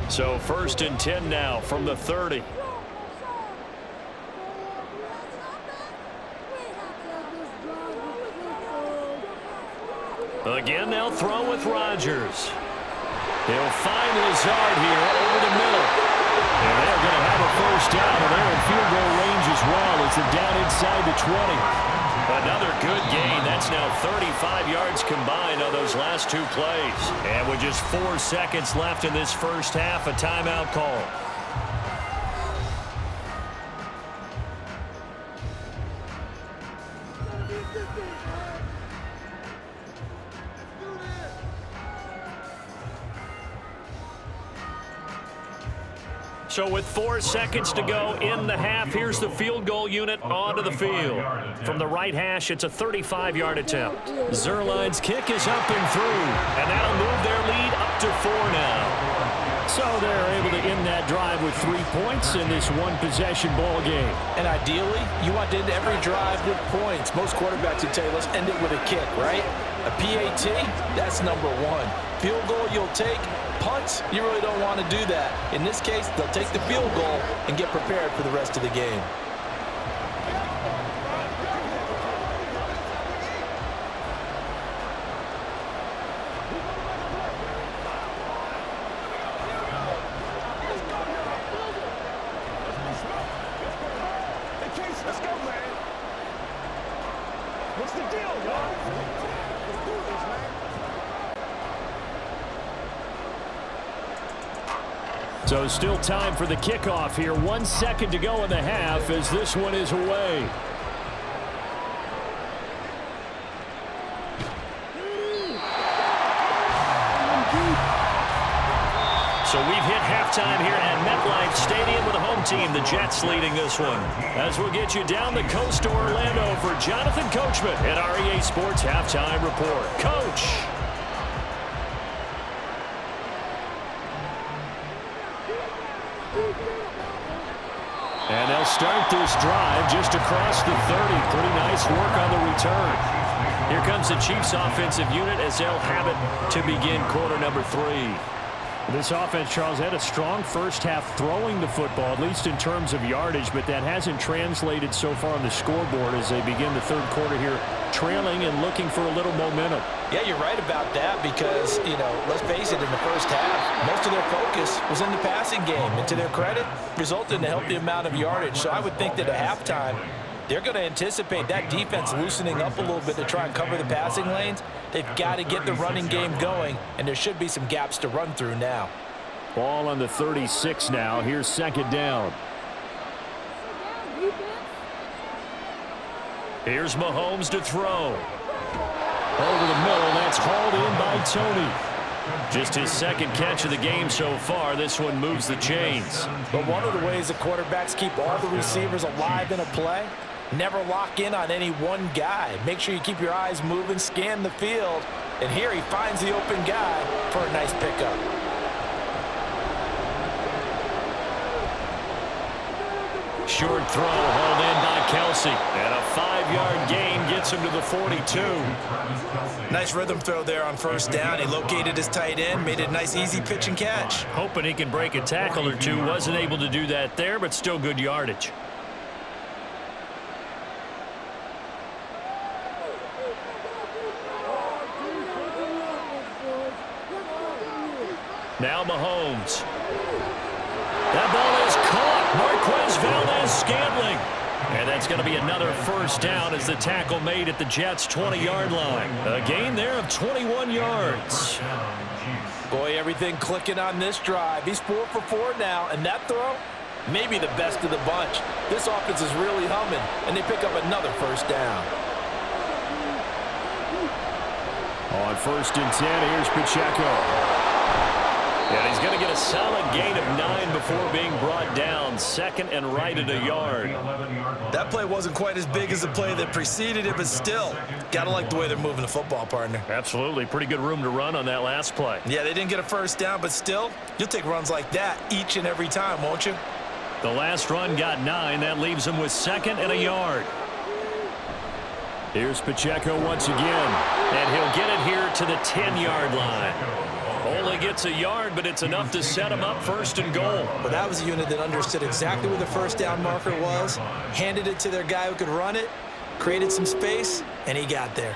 So 1st and 10 now from the 30. Again, they'll throw with Rodgers. He'll find Lazard here over the middle. And they're going to have a first down, and they're in field goal range as well as they're down inside the 20. Another good gain. That's now 35 yards combined on those last two plays. And with just 4 seconds left in this first half, a timeout call. So with 4 seconds to go in the half, here's the field goal unit onto the field. From the right hash, it's a 35-yard attempt. Zerline's kick is up and through, and that'll move their lead up to 4 now. So they're able to end that drive with 3 points in this one-possession ball game. And ideally, you want to end every drive with points. Most quarterbacks would tell you, let's end it with a kick, right? A PAT, that's number one. Field goal you'll take. Punts, you really don't want to do that. In this case, they'll take the field goal and get prepared for the rest of the game. Let's go, man. What's the deal, y'all? Let's do this, man. So still time for the kickoff here. 1 second to go in the half as this one is away. So we've hit halftime here at MetLife Stadium with the home team, the Jets, leading this one. As we'll get you down the coast to Orlando for Jonathan Coachman at our EA Sports Halftime Report. Coach. And they'll start this drive just across the 30. Pretty nice work on the return. Here comes the Chiefs offensive unit as they'll have it to begin quarter number 3. This offense, Charles, had a strong first half throwing the football, at least in terms of yardage, but that hasn't translated so far on the scoreboard as they begin the third quarter here, trailing and looking for a little momentum. Yeah, you're right about that because, let's face it, in the first half, most of their focus was in the passing game. And to their credit, resulted in a healthy amount of yardage. So I would think that at halftime, they're going to anticipate that defense loosening up a little bit to try and cover the passing lanes. They've got to get the running game going, and there should be some gaps to run through now. Ball on the 36 now. Here's second down. Here's Mahomes to throw. Over the middle, that's hauled in by Tony. Just his second catch of the game so far. This one moves the chains. But one of the ways the quarterbacks keep all the receivers alive in a play, never lock in on any one guy. Make sure you keep your eyes moving, scan the field, and here he finds the open guy for a nice pickup. Short throw hauled in by Kelsey. And a 5-yard gain gets him to the 42. Nice rhythm throw there on first down. He located his tight end, made it a nice easy pitch and catch. Hoping he can break a tackle or two. Wasn't able to do that there, but still good yardage. Now Mahomes. That ball is caught. Marquez Valdez-Scantling. And that's going to be another first down as the tackle made at the Jets' 20-yard line. A gain there of 21 yards. Boy, everything clicking on this drive. He's 4 for 4 now, and that throw, maybe the best of the bunch. This offense is really humming, and they pick up another first down. On 1st and 10, here's Pacheco. Yeah, he's going to get a solid gain of 9 before being brought down. Second and right at a yard. That play wasn't quite as big as the play that preceded it, but still, got to like the way they're moving the football, partner. Absolutely. Pretty good room to run on that last play. Yeah, they didn't get a first down, but still, you'll take runs like that each and every time, won't you? The last run got 9. That leaves him with 2nd and a yard. Here's Pacheco once again, and he'll get it here to the 10-yard line. Only gets a yard, but it's enough to set him up 1st and goal. Well, that was a unit that understood exactly where the first down marker was, handed it to their guy who could run it, created some space, and he got there.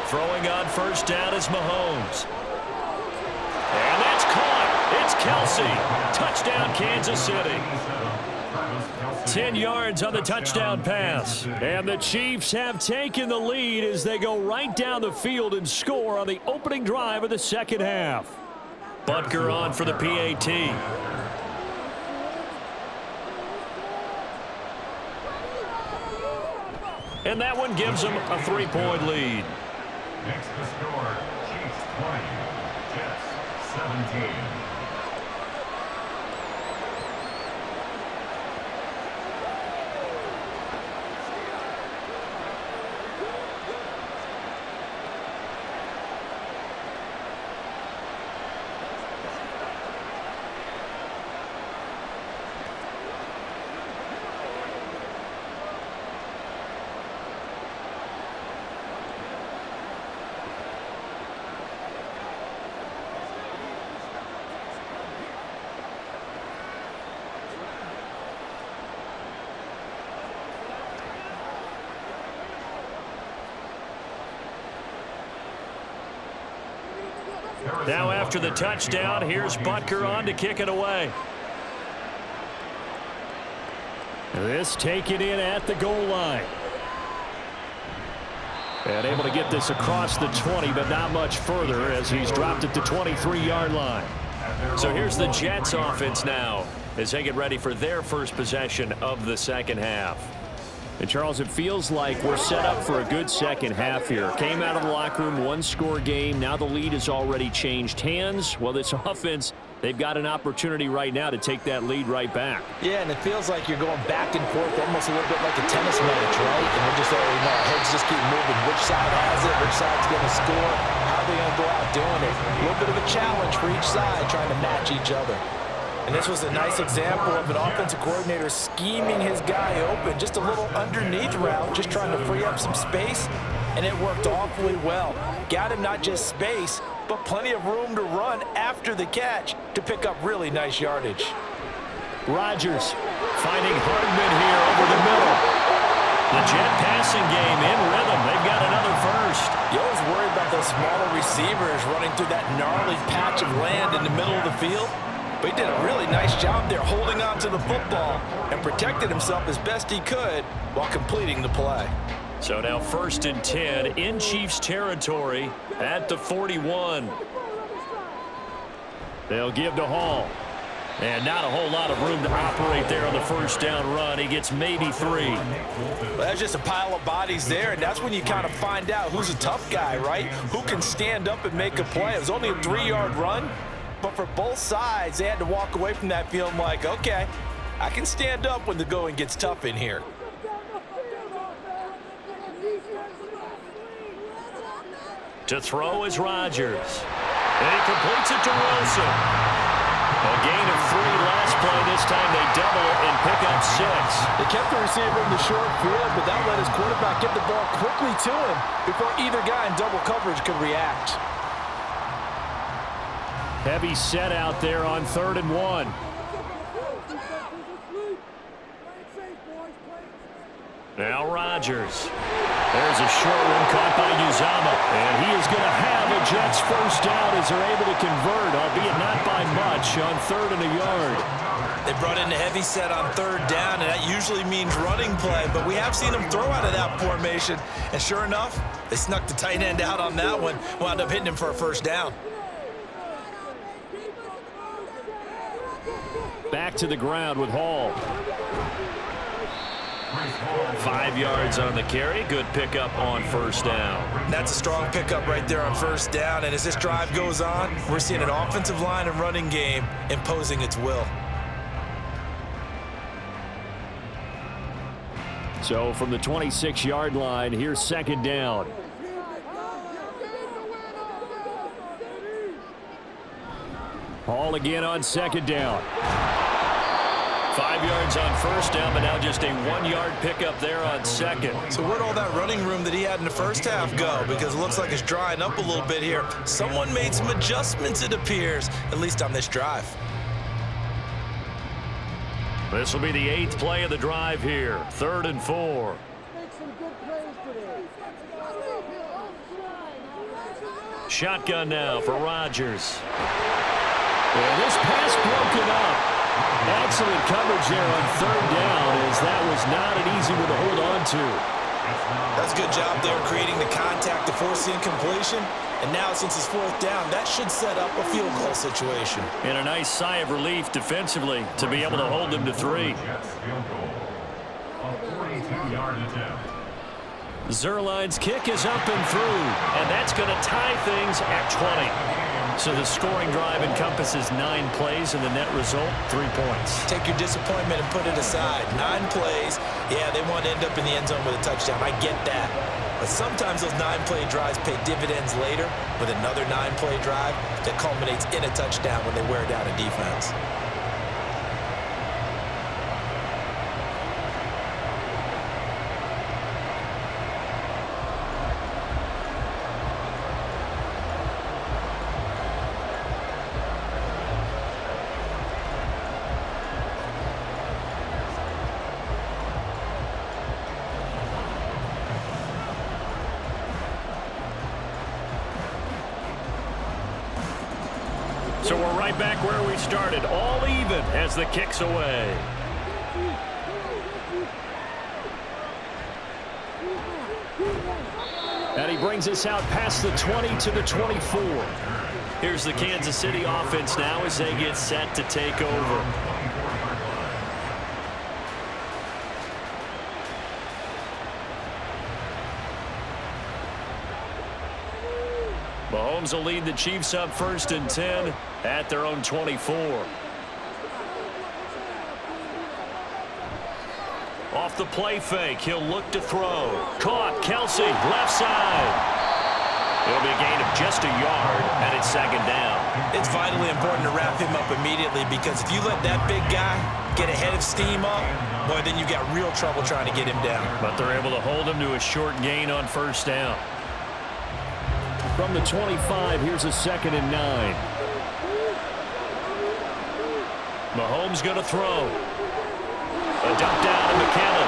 Throwing on first down is Mahomes. And that's caught. It's Kelsey. Touchdown, Kansas City. 10 yards on the touchdown pass. And the Chiefs have taken the lead as they go right down the field and score on the opening drive of the second half. Butker on for the PAT. And that one gives them a 3-point lead. Next to score, Chiefs 20, Jets 17. Now after the touchdown, here's Butker on to kick it away. This taken in at the goal line. And able to get this across the 20, but not much further as he's dropped it to 23-yard line. So here's the Jets offense now as they get ready for their first possession of the second half. And Charles, it feels like we're set up for a good second half here. Came out of the locker room, 1-score game. Now the lead has already changed hands. Well, this offense, they've got an opportunity right now to take that lead right back. Yeah, and it feels like you're going back and forth almost a little bit like a tennis match, right? And we're just, our heads just keep moving. Which side has it? Which side's going to score? How are they going to go out doing it? A little bit of a challenge for each side trying to match each other. And this was a nice example of an offensive coordinator scheming his guy open. Just a little underneath route, just trying to free up some space, and it worked awfully well. Got him not just space, but plenty of room to run after the catch to pick up really nice yardage. Rodgers finding Hardman here over the middle. The Jet passing game in rhythm. They've got another first. You always worry about those smaller receivers running through that gnarly patch of land in the middle of the field. But he did a really nice job there holding on to the football and protected himself as best he could while completing the play. So now 1st and 10 in Chiefs territory at the 41. They'll give to Hall. And not a whole lot of room to operate there on the first down run. He gets maybe 3. Well, that's just a pile of bodies there, and that's when you kind of find out who's a tough guy, right? Who can stand up and make a play. It was only a 3-yard run, but for both sides, they had to walk away from that feeling like, okay, I can stand up when the going gets tough in here. To throw is Rodgers. And he completes it to Wilson. A gain of 3 last play. This time they double it and pick up 6. They kept the receiver in the short field, but that let his quarterback get the ball quickly to him before either guy in double coverage could react. Heavy set out there on 3rd and 1. Now Rodgers. There's a short one caught by Uzama. And he is going to have a Jets first down as they're able to convert, albeit not by much, on 3rd and a yard. They brought in a heavy set on 3rd down, and that usually means running play, but we have seen them throw out of that formation. And sure enough, they snuck the tight end out on that one, wound up hitting him for a first down. Back to the ground with Hall. 5 yards on the carry. Good pickup on first down. That's a strong pickup right there on first down. And as this drive goes on, we're seeing an offensive line and running game imposing its will. So from the 26-yard line, here's 2nd down. Hall again on 2nd down. 5 yards on first down, but now just a 1-yard pickup there on 2nd. So where'd all that running room that he had in the first half go? Because it looks like it's drying up a little bit here. Someone made some adjustments, it appears, at least on this drive. This will be the 8th play of the drive here. 3rd and 4. Shotgun now for Rodgers. And this pass broken up. Excellent coverage there on 3rd down, as that was not an easy one to hold on to. That's a good job there creating the contact to force the incompletion. And now since it's 4th down, that should set up a field goal situation. And a nice sigh of relief defensively to be able to hold them to 3. Zerline's kick is up and through, and that's going to tie things at 20. So the scoring drive encompasses 9 plays, and the net result, 3 points. Take your disappointment and put it aside. 9 plays, yeah, they want to end up in the end zone with a touchdown. I get that. But sometimes those 9-play drives pay dividends later with another 9-play drive that culminates in a touchdown when they wear down a defense. So we're right back where we started, all even as the kick's away. And he brings us out past the 20 to the 24. Here's the Kansas City offense now as they get set to take over. Mahomes will lead the Chiefs up 1st and 10 at their own 24. Off the play fake, he'll look to throw. Caught, Kelsey, left side. It'll be a gain of just a yard, and it's 2nd down. It's vitally important to wrap him up immediately, because if you let that big guy get a head of steam up, boy, then you got real trouble trying to get him down. But they're able to hold him to a short gain on 1st down. From the 25, here's a 2nd and 9. Mahomes going to throw. A dump down to McKinnon.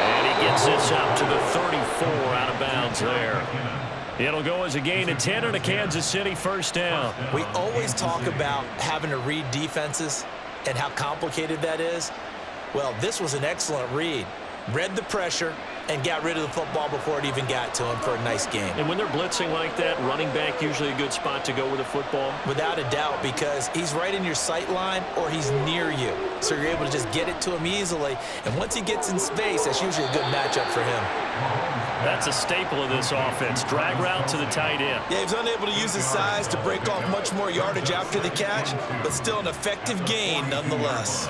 And he gets this up to the 34 out of bounds there. It'll go as a gain of 10 and a Kansas City first down. We always talk about having to read defenses and how complicated that is. Well, this was an excellent read. Read the pressure, and got rid of the football before it even got to him for a nice game. And when they're blitzing like that, running back usually a good spot to go with a football? Without a doubt, because he's right in your sight line or he's near you. So you're able to just get it to him easily. And once he gets in space, that's usually a good matchup for him. That's a staple of this offense. Drag route to the tight end. Yeah, he's unable to use his size to break off much more yardage after the catch, but still an effective gain nonetheless.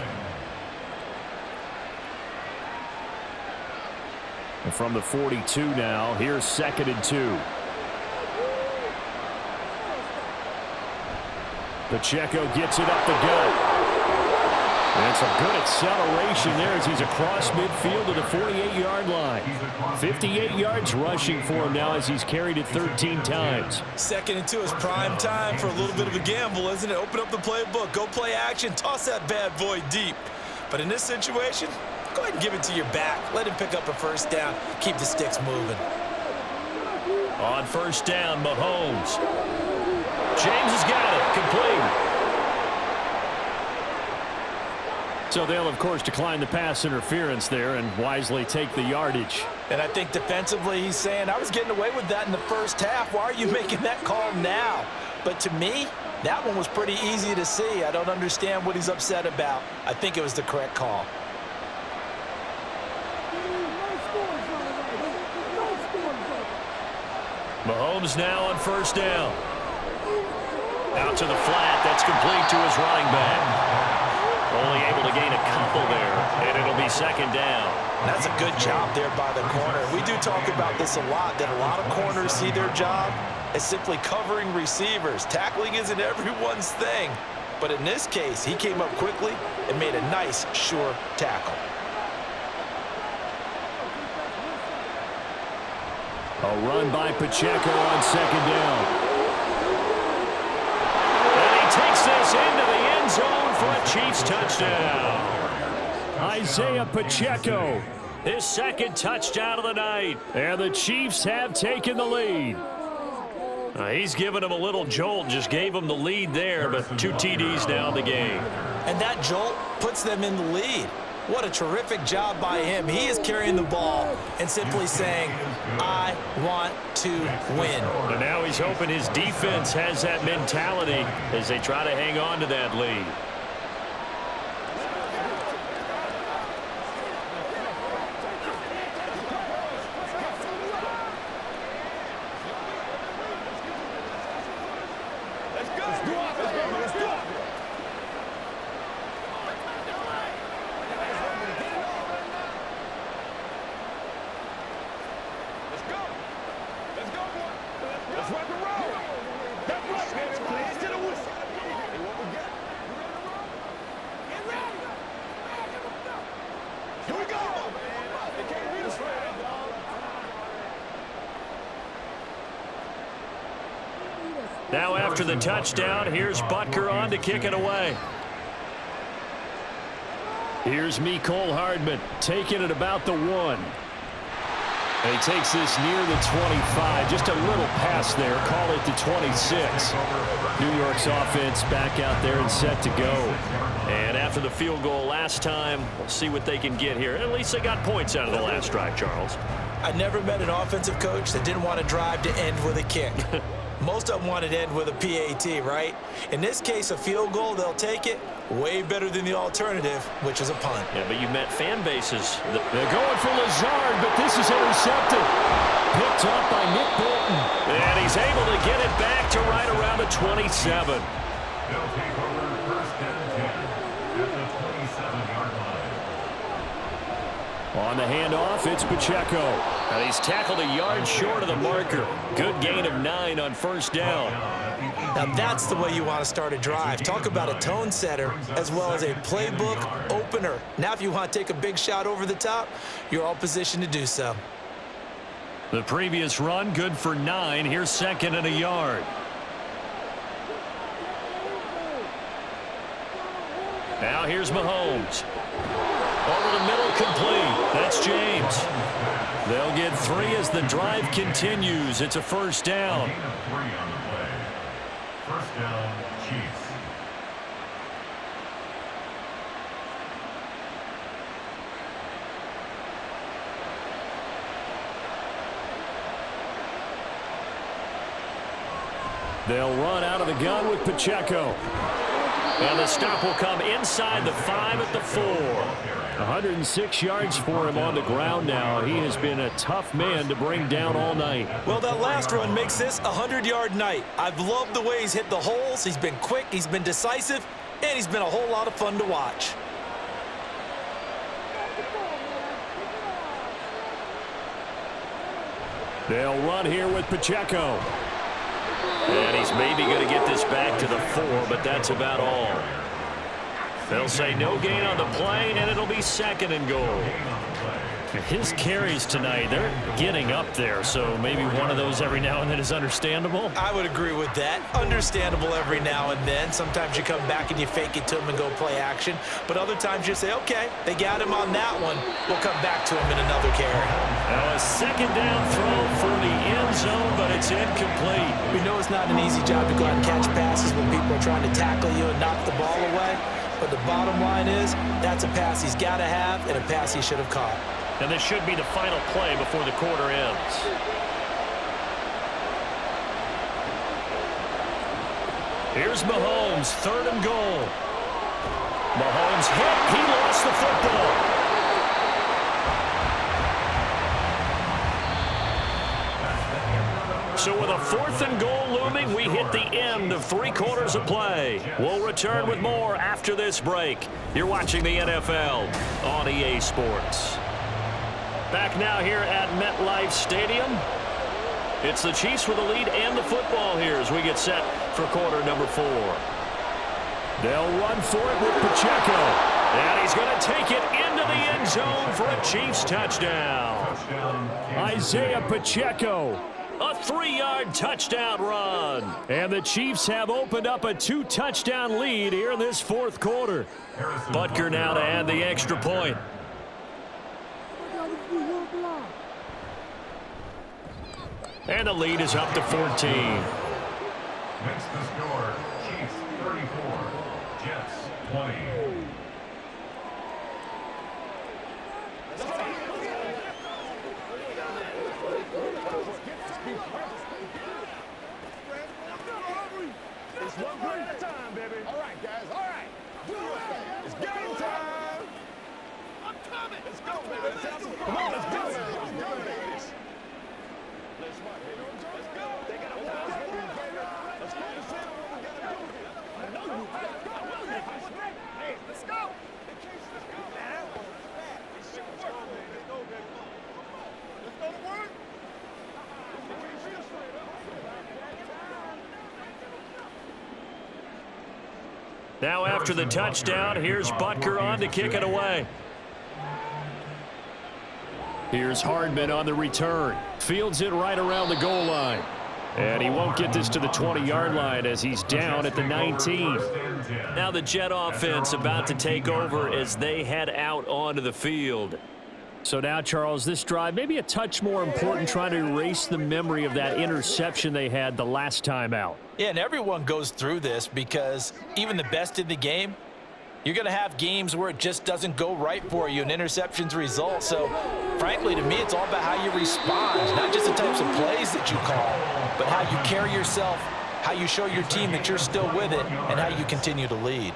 And from the 42 now, here's 2nd and 2. Pacheco gets it up the gut. And some good acceleration there as he's across midfield to the 48-yard line. 58 yards rushing for him now as he's carried it 13 times. 2nd and 2 is prime time for a little bit of a gamble, isn't it? Open up the playbook, go play action, toss that bad boy deep. But in this situation, go ahead and give it to your back. Let him pick up a first down. Keep the sticks moving. On first down, Mahomes. James has got it. Complete. So they'll, of course, decline the pass interference there and wisely take the yardage. And I think defensively he's saying, I was getting away with that in the first half. Why are you making that call now? But to me, that one was pretty easy to see. I don't understand what he's upset about. I think it was the correct call. Mahomes now on first down. Out to the flat. That's complete to his running back. Only able to gain a couple there, and it'll be 2nd down. That's a good job there by the corner. We do talk about this a lot, that a lot of corners see their job as simply covering receivers. Tackling isn't everyone's thing. But in this case, he came up quickly and made a nice, sure tackle. A run by Pacheco on 2nd down. And he takes this into the end zone for a Chiefs touchdown. Isaiah Pacheco, his 2nd touchdown of the night. And the Chiefs have taken the lead. He's given him a little jolt, just gave him the lead there, but 2 TDs now in the game. And that jolt puts them in the lead. What a terrific job by him. He is carrying the ball and simply saying, I want to win. And now he's hoping his defense has that mentality as they try to hang on to that lead. Now after the touchdown, here's Butker on to kick it away. Here's Mecole Hardman taking it about the 1. And he takes this near the 25. Just a little pass there. Call it the 26. New York's offense back out there and set to go. And after the field goal last time, we'll see what they can get here. At least they got points out of the last drive, Charles. I never met an offensive coach that didn't want to drive to end with a kick. Most of them want to end with a PAT, right? In this case, a field goal, they'll take it. Way better than the alternative, which is a punt. Yeah, but you met fan bases. They're going for Lazard, but this is intercepted. Picked up by Nick Bolton. And he's able to get it back to right around the 27. They'll take over 1st and 10 at the 27-yard line. On the handoff, it's Pacheco. And he's tackled a yard short of the marker. Good gain of 9 on first down. Now that's the way you want to start a drive. Talk about a tone setter as well as a playbook opener. Now if you want to take a big shot over the top, you're all positioned to do so. The previous run, good for 9. Here's 2nd and a yard. Now here's Mahomes. Over the middle, complete. That's James. They'll get 3 as the drive continues. It's a first down. Gain of 3 on the play. First down, Chiefs. They'll run out of the gun with Pacheco. And the stop will come inside the 5 at the 4. 106 yards for him on the ground now. He has been a tough man to bring down all night. Well, that last run makes this a 100-yard night. I've loved the way he's hit the holes. He's been quick, he's been decisive, and he's been a whole lot of fun to watch. They'll run here with Pacheco. And he's maybe going to get this back to the 4, but that's about all. They'll say no gain on the play, and it'll be 2nd and goal. His carries tonight, they're getting up there, so maybe one of those every now and then is understandable. I would agree with that. Understandable every now and then. Sometimes you come back and you fake it to him and go play action. But other times you say, okay, they got him on that one. We'll come back to him in another carry. Now a 2nd down throw for the end zone, but it's incomplete. We know it's not an easy job to go out and catch passes when people are trying to tackle you and knock the ball away. But the bottom line is, that's a pass he's got to have and a pass he should have caught. And this should be the final play before the quarter ends. Here's Mahomes, 3rd and goal. Mahomes hit. He lost the football. So with a 4th and goal looming, we hit the end of 3 quarters of play. We'll return with more after this break. You're watching the NFL on EA Sports. Back now here at MetLife Stadium. It's the Chiefs with the lead and the football here as we get set for quarter number 4. They'll run for it with Pacheco. And he's going to take it into the end zone for a Chiefs touchdown. Isaiah Pacheco. A 3-yard touchdown run. And the Chiefs have opened up a 2-touchdown lead here in this 4th quarter. Butker now to add the extra point. And the lead is up to 14. Makes the score Chiefs 34, Jets 20. It's one play at a time, baby. All right, guys. All right. It's game time. I'm coming. Let's go, baby. Let's have some fun. Come on, let's go. Let's go, baby. Let's go. They got a wall. Let's go to center. What we got to do here. I know you. Hey, let's go. Let's go now. Let's go, baby. Let's go, baby. Let's go to work. Now after the touchdown, here's Butker on to kick it away. Here's Hardman on the return. Fields it right around the goal line. And he won't get this to the 20-yard line as he's down at the 19. Now the Jet offense about to take over as they head out onto the field. So now, Charles, this drive maybe a touch more important, trying to erase the memory of that interception they had the last time out. Yeah, and everyone goes through this because even the best in the game, you're going to have games where it just doesn't go right for you and interceptions result. So, frankly, to me, it's all about how you respond, not just the types of plays that you call, but how you carry yourself, how you show your team that you're still with it, and how you continue to lead.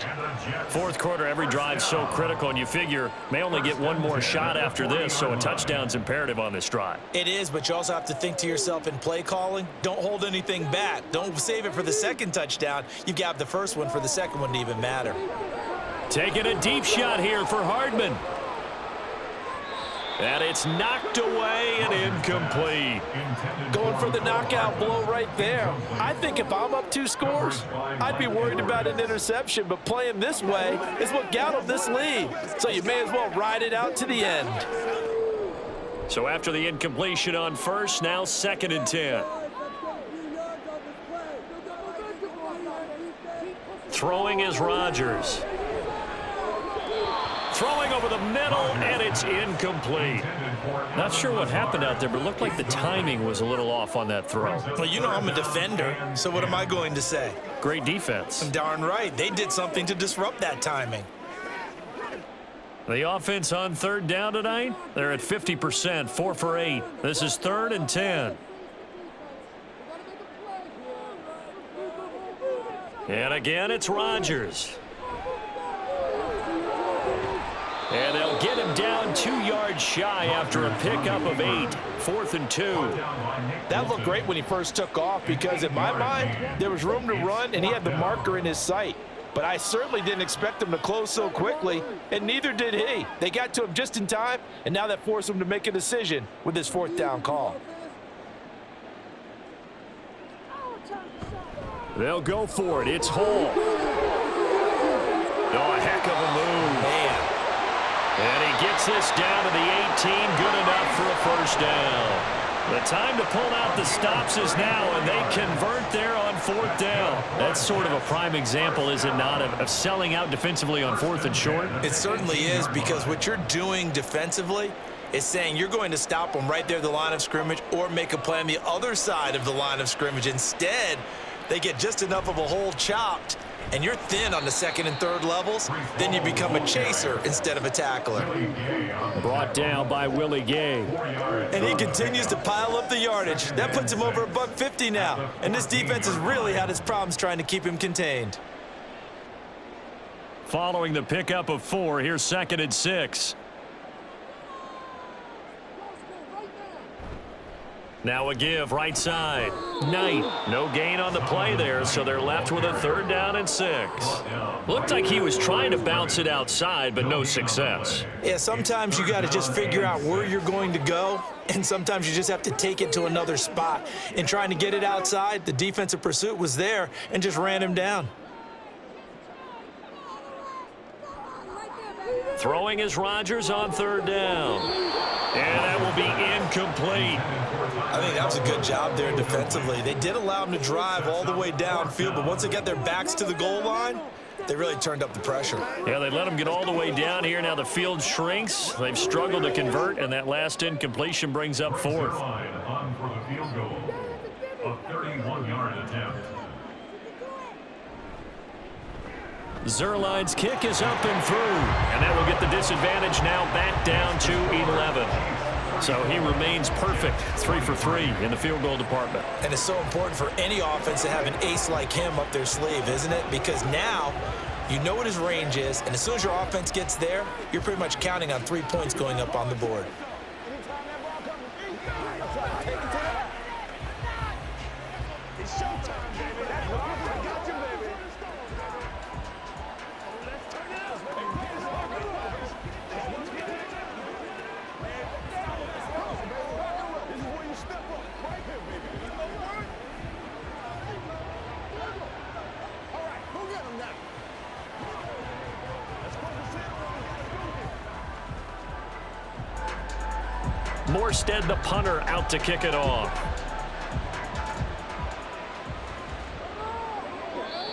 4th quarter, every drive so critical, and you figure may only get one more shot after this, so a touchdown's imperative on this drive. It is, but you also have to think to yourself in play calling, don't hold anything back. Don't save it for the 2nd touchdown. You've got the 1st one for the 2nd one to even matter. Taking a deep shot here for Hardman. And it's knocked away and incomplete. Going for the knockout blow right there. I think if I'm up 2 scores, I'd be worried about an interception, but playing this way is what got them this lead. So you may as well ride it out to the end. So after the incompletion on 1st, now 2nd and 10. Throwing is Rodgers. Throwing over the middle, and it's incomplete. Not sure what happened out there, but it looked like the timing was a little off on that throw. Well, you know I'm a defender, so what am I going to say? Great defense. Darn right. They did something to disrupt that timing. The offense on 3rd down tonight, they're at 50%, 4 for 8. This is 3rd and 10. And again, it's Rodgers. And they'll get him down 2 yards shy after a pickup of 8. 4th and 2. That looked great when he first took off because in my mind, there was room to run and he had the marker in his sight. But I certainly didn't expect him to close so quickly, and neither did he. They got to him just in time, and now that forced him to make a decision with his 4th down call. They'll go for it. It's Hall. Oh, a heck of a move. Man. And he gets this down to the 18. Good enough for a first down. The time to pull out the stops is now, and they convert there on 4th down. That's sort of a prime example, is it not, of selling out defensively on 4th and short? It certainly is, because what you're doing defensively is saying you're going to stop them right there at the line of scrimmage or make a play on the other side of the line of scrimmage. Instead, they get just enough of a hole chopped, and you're thin on the 2nd and 3rd levels, then you become a chaser instead of a tackler. Brought down by Willie Gay. And he continues to pile up the yardage. That puts him over $150 now, and this defense has really had its problems trying to keep him contained. Following the pickup of 4, here's 2nd and 6. Now a give, right side. Knight. No gain on the play there, so they're left with a 3rd down and 6. Looked like he was trying to bounce it outside, but no success. Yeah, sometimes you got to just figure out where you're going to go, and sometimes you just have to take it to another spot. In trying to get it outside, the defensive pursuit was there and just ran him down. Throwing is Rodgers on 3rd down. And that will be incomplete. I think that was a good job there defensively. They did allow him to drive all the way downfield, but once they got their backs to the goal line, they really turned up the pressure. Yeah, they let him get all the way down here. Now the field shrinks. They've struggled to convert, and that last incompletion brings up 4th. On for the field goal. A 31-yard attempt. Zerline's kick is up and through, and that will get the disadvantage now back down to 11. So he remains perfect, 3 for 3 in the field goal department. And it's so important for any offense to have an ace like him up their sleeve, isn't it? Because now you know what his range is, and as soon as your offense gets there, you're pretty much counting on 3 points going up on the board. It's showtime, baby. That's what I got you, baby. Morstead, the punter, out to kick it off.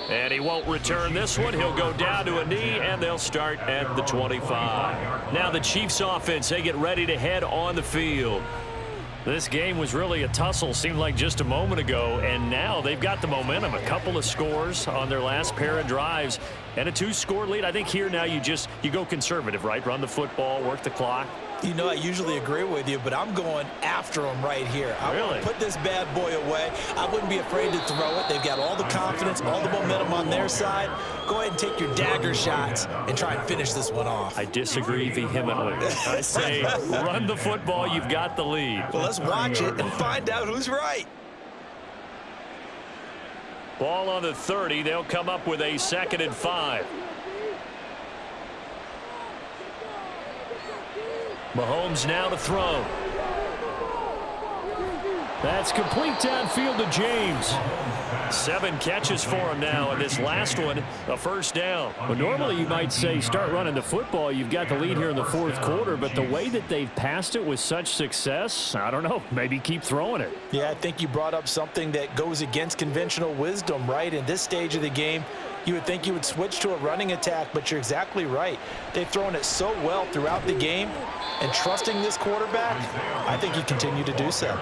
And he won't return this one. He'll go down to a knee, and they'll start at the 25. Now the Chiefs offense, they get ready to head on the field. This game was really a tussle, seemed like just a moment ago, and now they've got the momentum. A couple of scores on their last pair of drives, and a 2-score lead. I think here now you go conservative, right? Run the football, work the clock. You know, I usually agree with you, but I'm going after him right here. I want to put this bad boy away. I wouldn't be afraid to throw it. They've got all the confidence, all the momentum on their side. Go ahead and take your dagger shots and try and finish this one off. I disagree vehemently. I say run the football. You've got the lead. Well, let's watch it and find out who's right. Ball on the 30. They'll come up with a 2nd and 5. Mahomes now to throw. That's complete downfield to James. 7 catches for him now, and this last one, a first down. Well, normally you might say start running the football. You've got the lead here in the 4th quarter, but the way that they've passed it with such success, I don't know, maybe keep throwing it. Yeah, I think you brought up something that goes against conventional wisdom, right? In this stage of the game, you would think you would switch to a running attack, but you're exactly right. They've thrown it so well throughout the game, and trusting this quarterback, I think you continue to do so.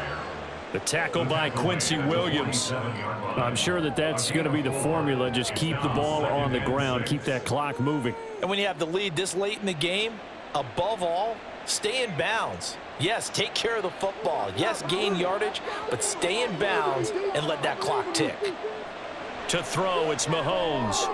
The tackle by Quincy Williams. I'm sure that that's going to be the formula. Just keep the ball on the ground. Keep that clock moving. And when you have the lead this late in the game, above all, stay in bounds. Yes, take care of the football. Yes, gain yardage, but stay in bounds and let that clock tick. To throw, it's Mahomes.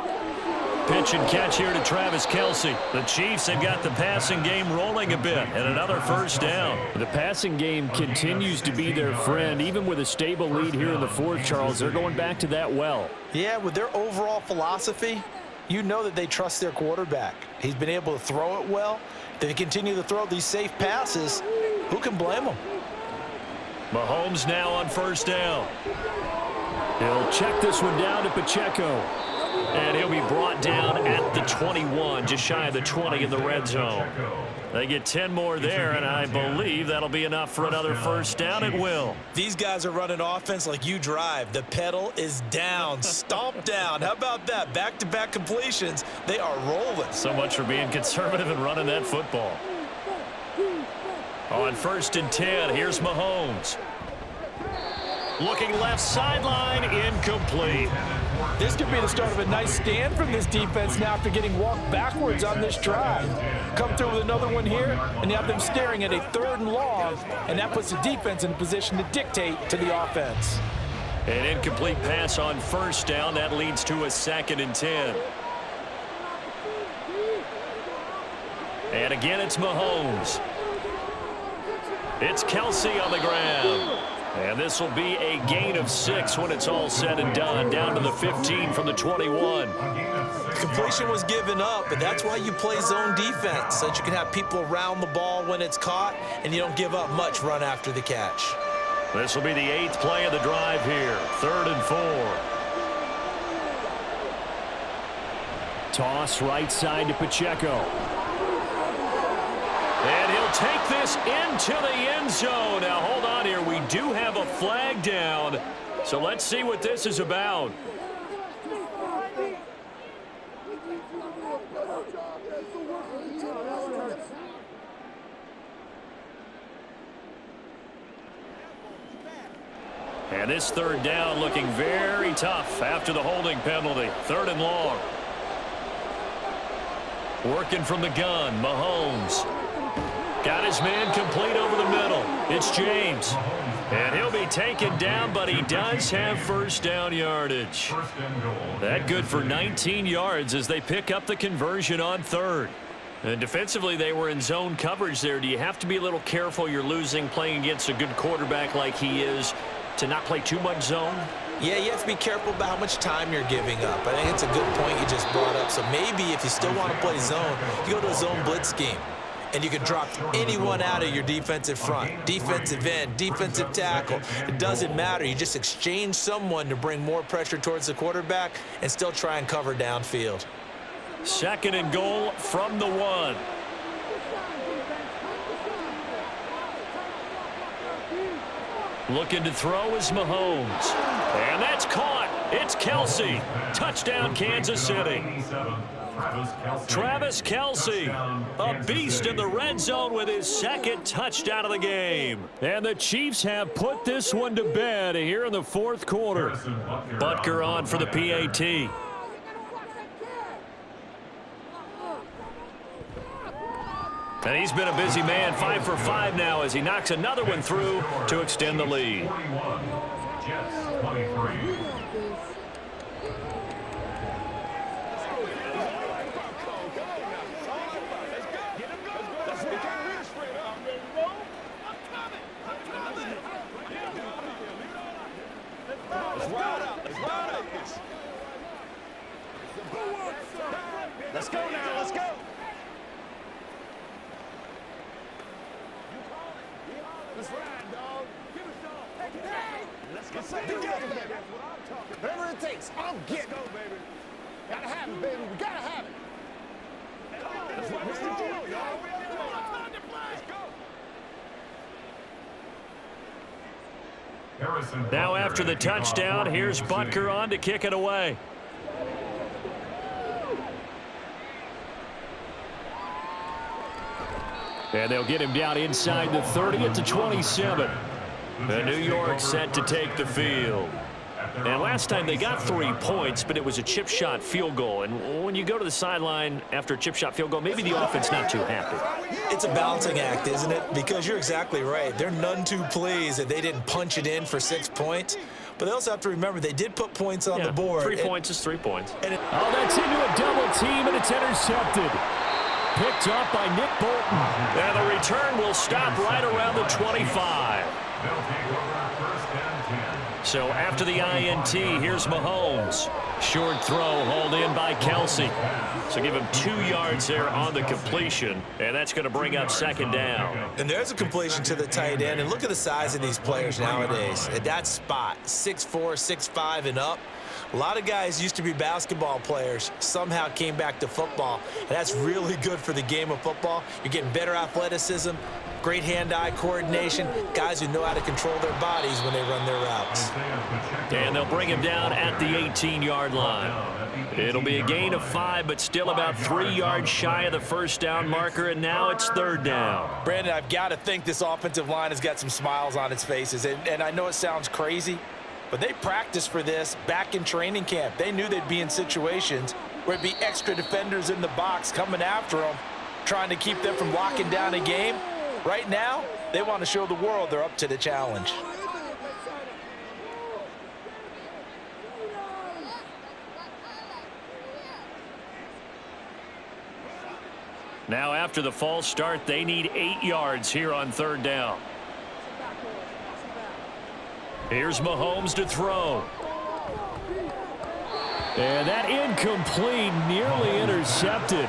Pitch and catch here to Travis Kelce. The Chiefs have got the passing game rolling a bit, and another first down. The passing game continues to be their friend. Even with a stable lead here in the fourth, Charles, they're going back to that well. Yeah, with their overall philosophy, you know that they trust their quarterback. He's been able to throw it well. They continue to throw these safe passes. Who can blame them? Mahomes now on first down. He'll check this one down to Pacheco. And he'll be brought down at the 21, just shy of the 20 in the red zone. They get 10 more there, and I believe that'll be enough for another first down. It will. These guys are running offense like you drive. The pedal is down, stomp down. How about that? Back-to-back completions. They are rolling. So much for being conservative and running that football. On first and 10, here's Mahomes. Looking left sideline, incomplete. This could be the start of a nice stand from this defense now after getting walked backwards on this drive. Come through with another one here, and you have them staring at a 3rd and long, and that puts the defense in a position to dictate to the offense. An incomplete pass on first down. That leads to a 2nd and 10. And again, it's Mahomes. It's Kelce on the ground. And this will be a gain of 6 when it's all said and done. Down to the 15 from the 21. Completion was given up, but that's why you play zone defense, so that you can have people around the ball when it's caught, and you don't give up much run after the catch. This will be the 8th play of the drive here. 3rd and 4. Toss right side to Pacheco. And he'll take this into the end zone. Now, hold on here. We do have a flag down. So let's see what this is about. And this 3rd down looking very tough after the holding penalty. 3rd and long. Working from the gun, Mahomes. Got his man complete over the middle. It's James. And he'll be taken down, but he does have first down yardage. That good for 19 yards as they pick up the conversion on 3rd. And defensively, they were in zone coverage there. Do you have to be a little careful? You're losing playing against a good quarterback like he is to not play too much zone? Yeah, you have to be careful about how much time you're giving up. I think it's a good point you just brought up. So maybe if you still want to play zone, you go to a zone blitz scheme. And you can drop anyone out of your defensive front, defensive end, defensive tackle. It doesn't matter. You just exchange someone to bring more pressure towards the quarterback and still try and cover downfield. 2nd and goal from the 1. Looking to throw is Mahomes. And that's caught. It's Kelce. Touchdown, Kansas City. Travis Kelce, a beast in the red zone with his 2nd touchdown of the game. And the Chiefs have put this one to bed here in the 4th quarter. Butker on for the PAT. And he's been a busy man, 5 for 5 now as he knocks another one through to extend the lead. Jets 23. Let's go now, let's go. Let's ride, dog. Give us dog. Let's get together, baby. Whatever it takes, I'll get it. Let's go, baby. Gotta have it, baby. We gotta have it. That's what we're doing, y'all. Let's go. Now after the touchdown, here's Butker on to kick it away. And they'll get him down inside the 30 at the 27. The New York set to take the field. And last time they got 3 points, but it was a chip shot field goal. And when you go to the sideline after a chip shot field goal, maybe the offense not too happy. It's a balancing act, isn't it? Because you're exactly right. They're none too pleased that they didn't punch it in for 6 points. But they also have to remember they did put points on the board. 3 points is 3 points. Oh, that's into a double team, and it's intercepted. Picked up by Nick Bolton. And the return will stop right around the 25. They'll take over first and 10. So after the INT, here's Mahomes. Short throw hauled in by Kelsey. So give him 2 yards there on the completion, and that's going to bring up second down. And there's a completion to the tight end, and look at the size of these players nowadays. At that spot, 6'4", 6'5", and up. A lot of guys used to be basketball players, somehow came back to football, and that's really good for the game of football. You're getting better athleticism, great hand-eye coordination, guys who know how to control their bodies when they run their routes. And they'll bring him down at the 18-yard line. It'll be a gain of 5, but still about 3 yards shy of the first down marker, and now it's third down. Brandon, I've got to think this offensive line has got some smiles on its faces, and I know it sounds crazy, but they practiced for this back in training camp. They knew they'd be in situations where it'd be extra defenders in the box coming after them, trying to keep them from locking down a game. Right now, they want to show the world they're up to the challenge. Now after the false start, they need 8 yards here on third down. Here's Mahomes to throw. And that incomplete, nearly intercepted.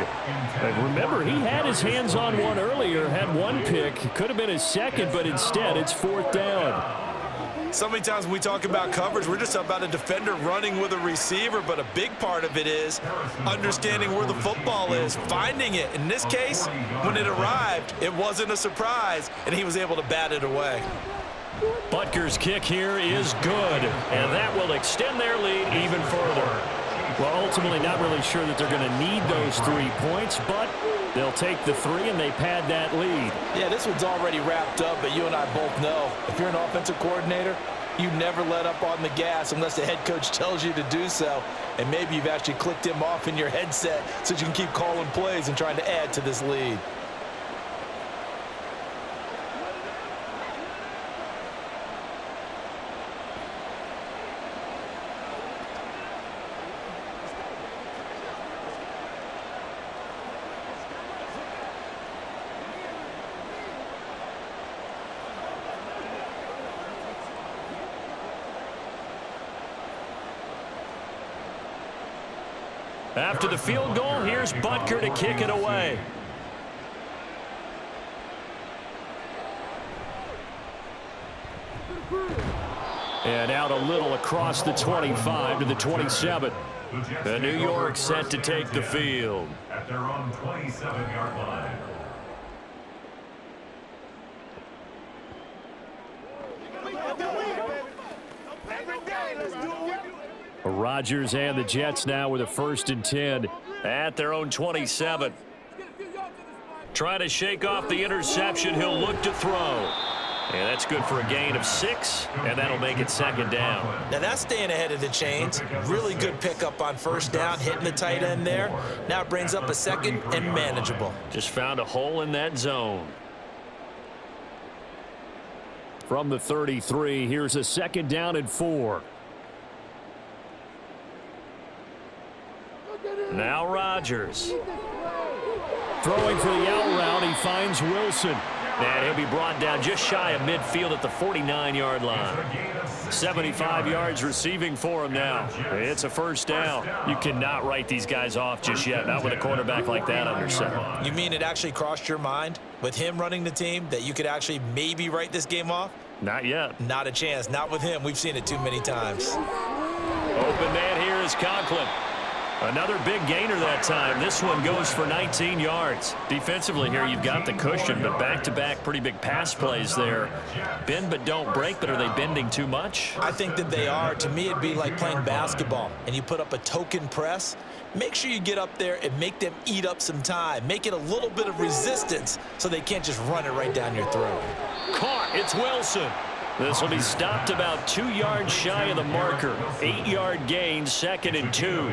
And remember, he had his hands on one earlier, had one pick. Could have been his second, but instead it's fourth down. So many times when we talk about coverage, we're just about a defender running with a receiver, but a big part of it is understanding where the football is, finding it. In this case, when it arrived, it wasn't a surprise, and he was able to bat it away. Butker's kick here is good, and that will extend their lead even further. Well, ultimately not really sure that they're going to need those 3 points, but they'll take the 3 and they pad that lead. Yeah, this one's already wrapped up, but you and I both know if you're an offensive coordinator, you never let up on the gas unless the head coach tells you to do so, and maybe you've actually clicked him off in your headset so you can keep calling plays and trying to add to this lead. After the field goal, here's Butker to kick it away. And out a little across the 25 to the 27. The New York set to take the field. At their own 27-yard line. Rodgers and the Jets now with a 1st and 10. At their own 27. Trying to shake off the interception. He'll look to throw. And that's good for a gain of 6, and that'll make it second down. Now that's staying ahead of the chains. Really good pickup on first down, hitting the tight end there. Now it brings up a second and manageable. Just found a hole in that zone. From the 33, here's a 2nd down and 4. Now Rodgers. Throwing for the out route, he finds Wilson. And he'll be brought down just shy of midfield at the 49-yard line. 75 yards receiving for him now. It's a first down. You cannot write these guys off just yet, not with a quarterback like that under center. You mean it actually crossed your mind with him running the team that you could actually maybe write this game off? Not yet. Not a chance. Not with him. We've seen it too many times. Open man here is Conklin. Another big gainer that time. This one goes for 19 yards. Defensively here, you've got the cushion, but back-to-back pretty big pass plays there. Bend but don't break, but are they bending too much? I think that they are. To me, it'd be like playing basketball, and you put up a token press. Make sure you get up there and make them eat up some time. Make it a little bit of resistance so they can't just run it right down your throat. Caught. It's Wilson. This will be stopped about 2 yards shy of the marker. 8-yard gain, 2nd and 2.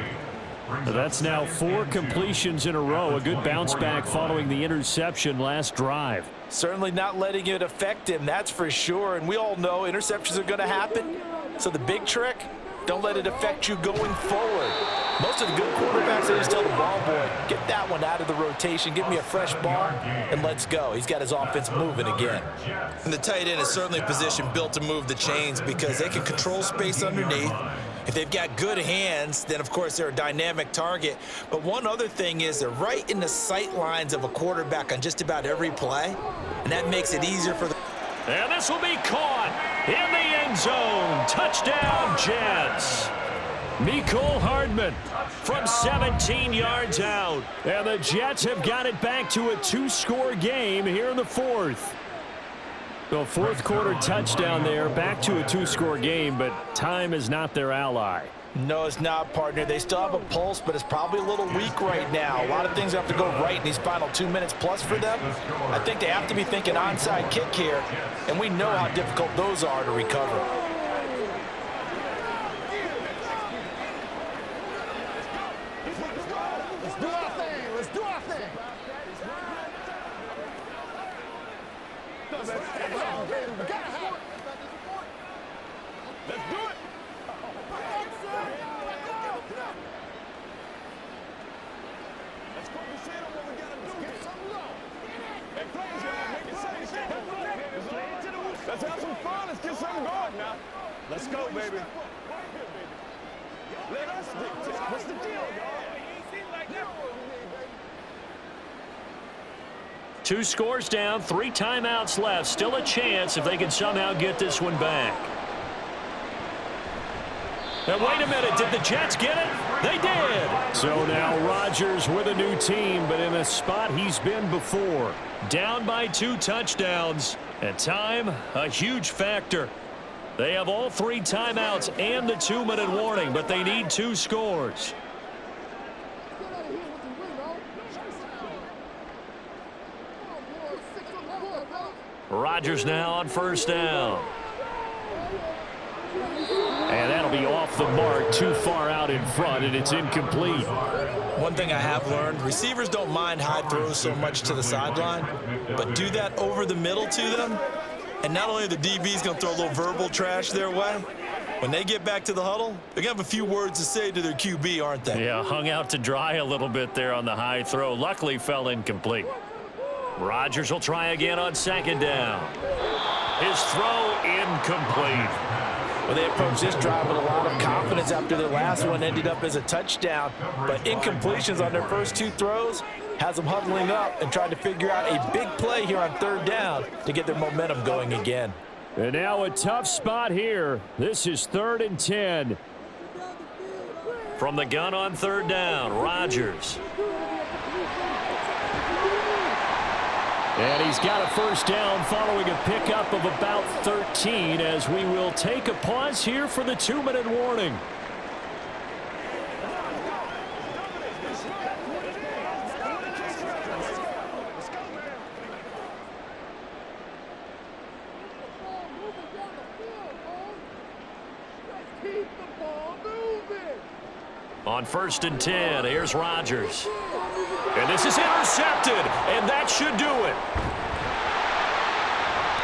That's now 4 completions in a row. A good bounce back following the interception last drive. Certainly not letting it affect him, that's for sure. And we all know interceptions are going to happen. So the big trick, don't let it affect you going forward. Most of the good quarterbacks, they just tell the ball boy, get that one out of the rotation, give me a fresh ball, and let's go. He's got his offense moving again. And the tight end is certainly a position built to move the chains because they can control space underneath. If they've got good hands, then, of course, they're a dynamic target. But one other thing is they're right in the sight lines of a quarterback on just about every play, and that makes it easier for the... And this will be caught in the end zone. Touchdown, Jets. Mecole Hardman from 17 yards out. And the Jets have got it back to a 2-score game here in the fourth. The fourth quarter touchdown there, back to a 2-score game, but time is not their ally. No, it's not, partner. They still have a pulse, but it's probably a little weak right now. A lot of things have to go right in these final 2 minutes plus for them. I think they have to be thinking onside kick here, and we know how difficult those are to recover. Let's do our thing. Let's do our thing. Let's do it. Let's focus in on what we gotta do. Get some low. Hey, plays, y'all. Make it safe. Let's have some fun. Let's get something going now. Let's go, baby. Let us dictate. What's the deal, y'all? 2 scores down, 3 timeouts left. Still a chance if they can somehow get this one back. Now, wait a minute. Did the Jets get it? They did. So now Rodgers with a new team, but in a spot he's been before. Down by 2 touchdowns. And time, a huge factor. They have all 3 timeouts and the 2-minute warning, but they need 2 scores. Rodgers now on first down. And that'll be off the mark, too far out in front, and it's incomplete. One thing I have learned, receivers don't mind high throws so much to the sideline, but do that over the middle to them, and not only are the DBs going to throw a little verbal trash their way, when they get back to the huddle, they're going to have a few words to say to their QB, aren't they? Yeah, hung out to dry a little bit there on the high throw. Luckily fell incomplete. Rodgers will try again on second down. His throw incomplete. Well, they approached this drive with a lot of confidence after their last one ended up as a touchdown. But incompletions on their first 2 throws has them huddling up and trying to figure out a big play here on third down to get their momentum going again. And now a tough spot here. This is 3rd and 10. From the gun on third down, Rodgers. And he's got a first down following a pickup of about 13 as we will take a pause here for the 2-minute warning. On 1st and 10, here's Rodgers. And this is intercepted, and that should do it.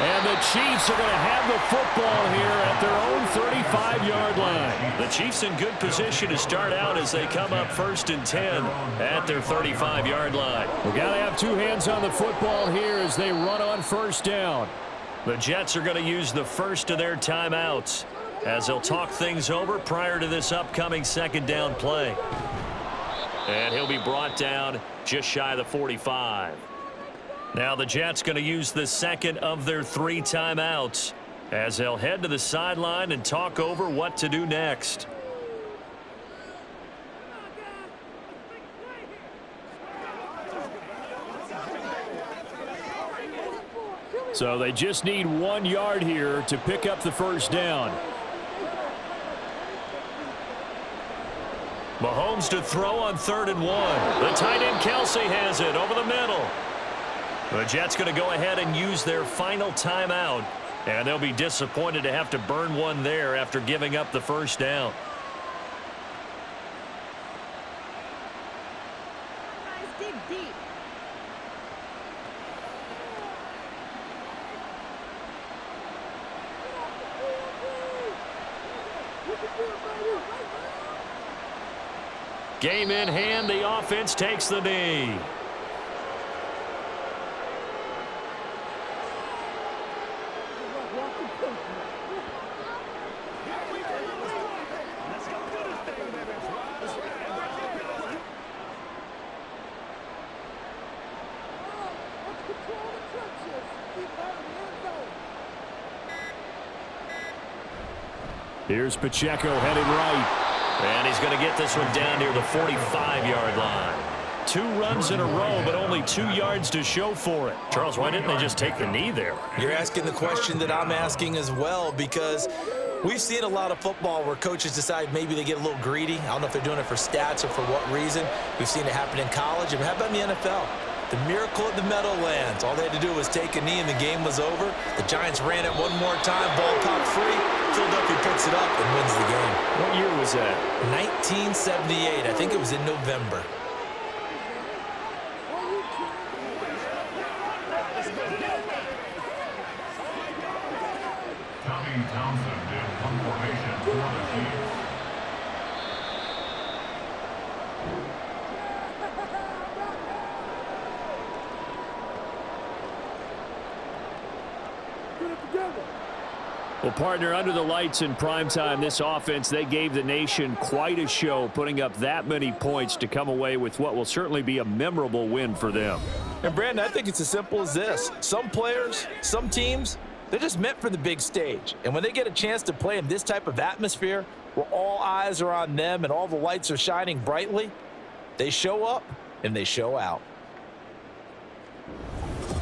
And the Chiefs are going to have the football here at their own 35-yard line. The Chiefs in good position to start out as they come up 1st and 10 at their 35-yard line. We've got to have 2 hands on the football here as they run on first down. The Jets are going to use the first of their timeouts as they'll talk things over prior to this upcoming second down play. And he'll be brought down just shy of the 45. Now the Jets going to use the second of their 3 timeouts as they'll head to the sideline and talk over what to do next. So they just need 1 yard here to pick up the first down. Mahomes to throw on 3rd and 1. The tight end Kelsey has it over the middle. The Jets going to go ahead and use their final timeout, and they'll be disappointed to have to burn one there after giving up the first down. Game in hand, the offense takes the knee. Here's Pacheco headed right. And he's going to get this one down near the 45-yard line. 2 runs in a row, but only 2 yards to show for it. Charles, why didn't they just take the knee there? You're asking the question that I'm asking as well, because we've seen a lot of football where coaches decide maybe they get a little greedy. I don't know if they're doing it for stats or for what reason. We've seen it happen in college. And how about in the NFL? The miracle at the Meadowlands. All they had to do was take a knee and the game was over. The Giants ran it one more time. Ball popped free. Philadelphia picks it up and wins the game. What year was that? 1978. I think it was in November. Tommy Townsend in one formation for the Chiefs. Well, partner, under the lights in primetime, this offense, they gave the nation quite a show, putting up that many points to come away with what will certainly be a memorable win for them. And, Brandon, I think it's as simple as this. Some players, some teams, they're just meant for the big stage. And when they get a chance to play in this type of atmosphere where all eyes are on them and all the lights are shining brightly, they show up and they show out.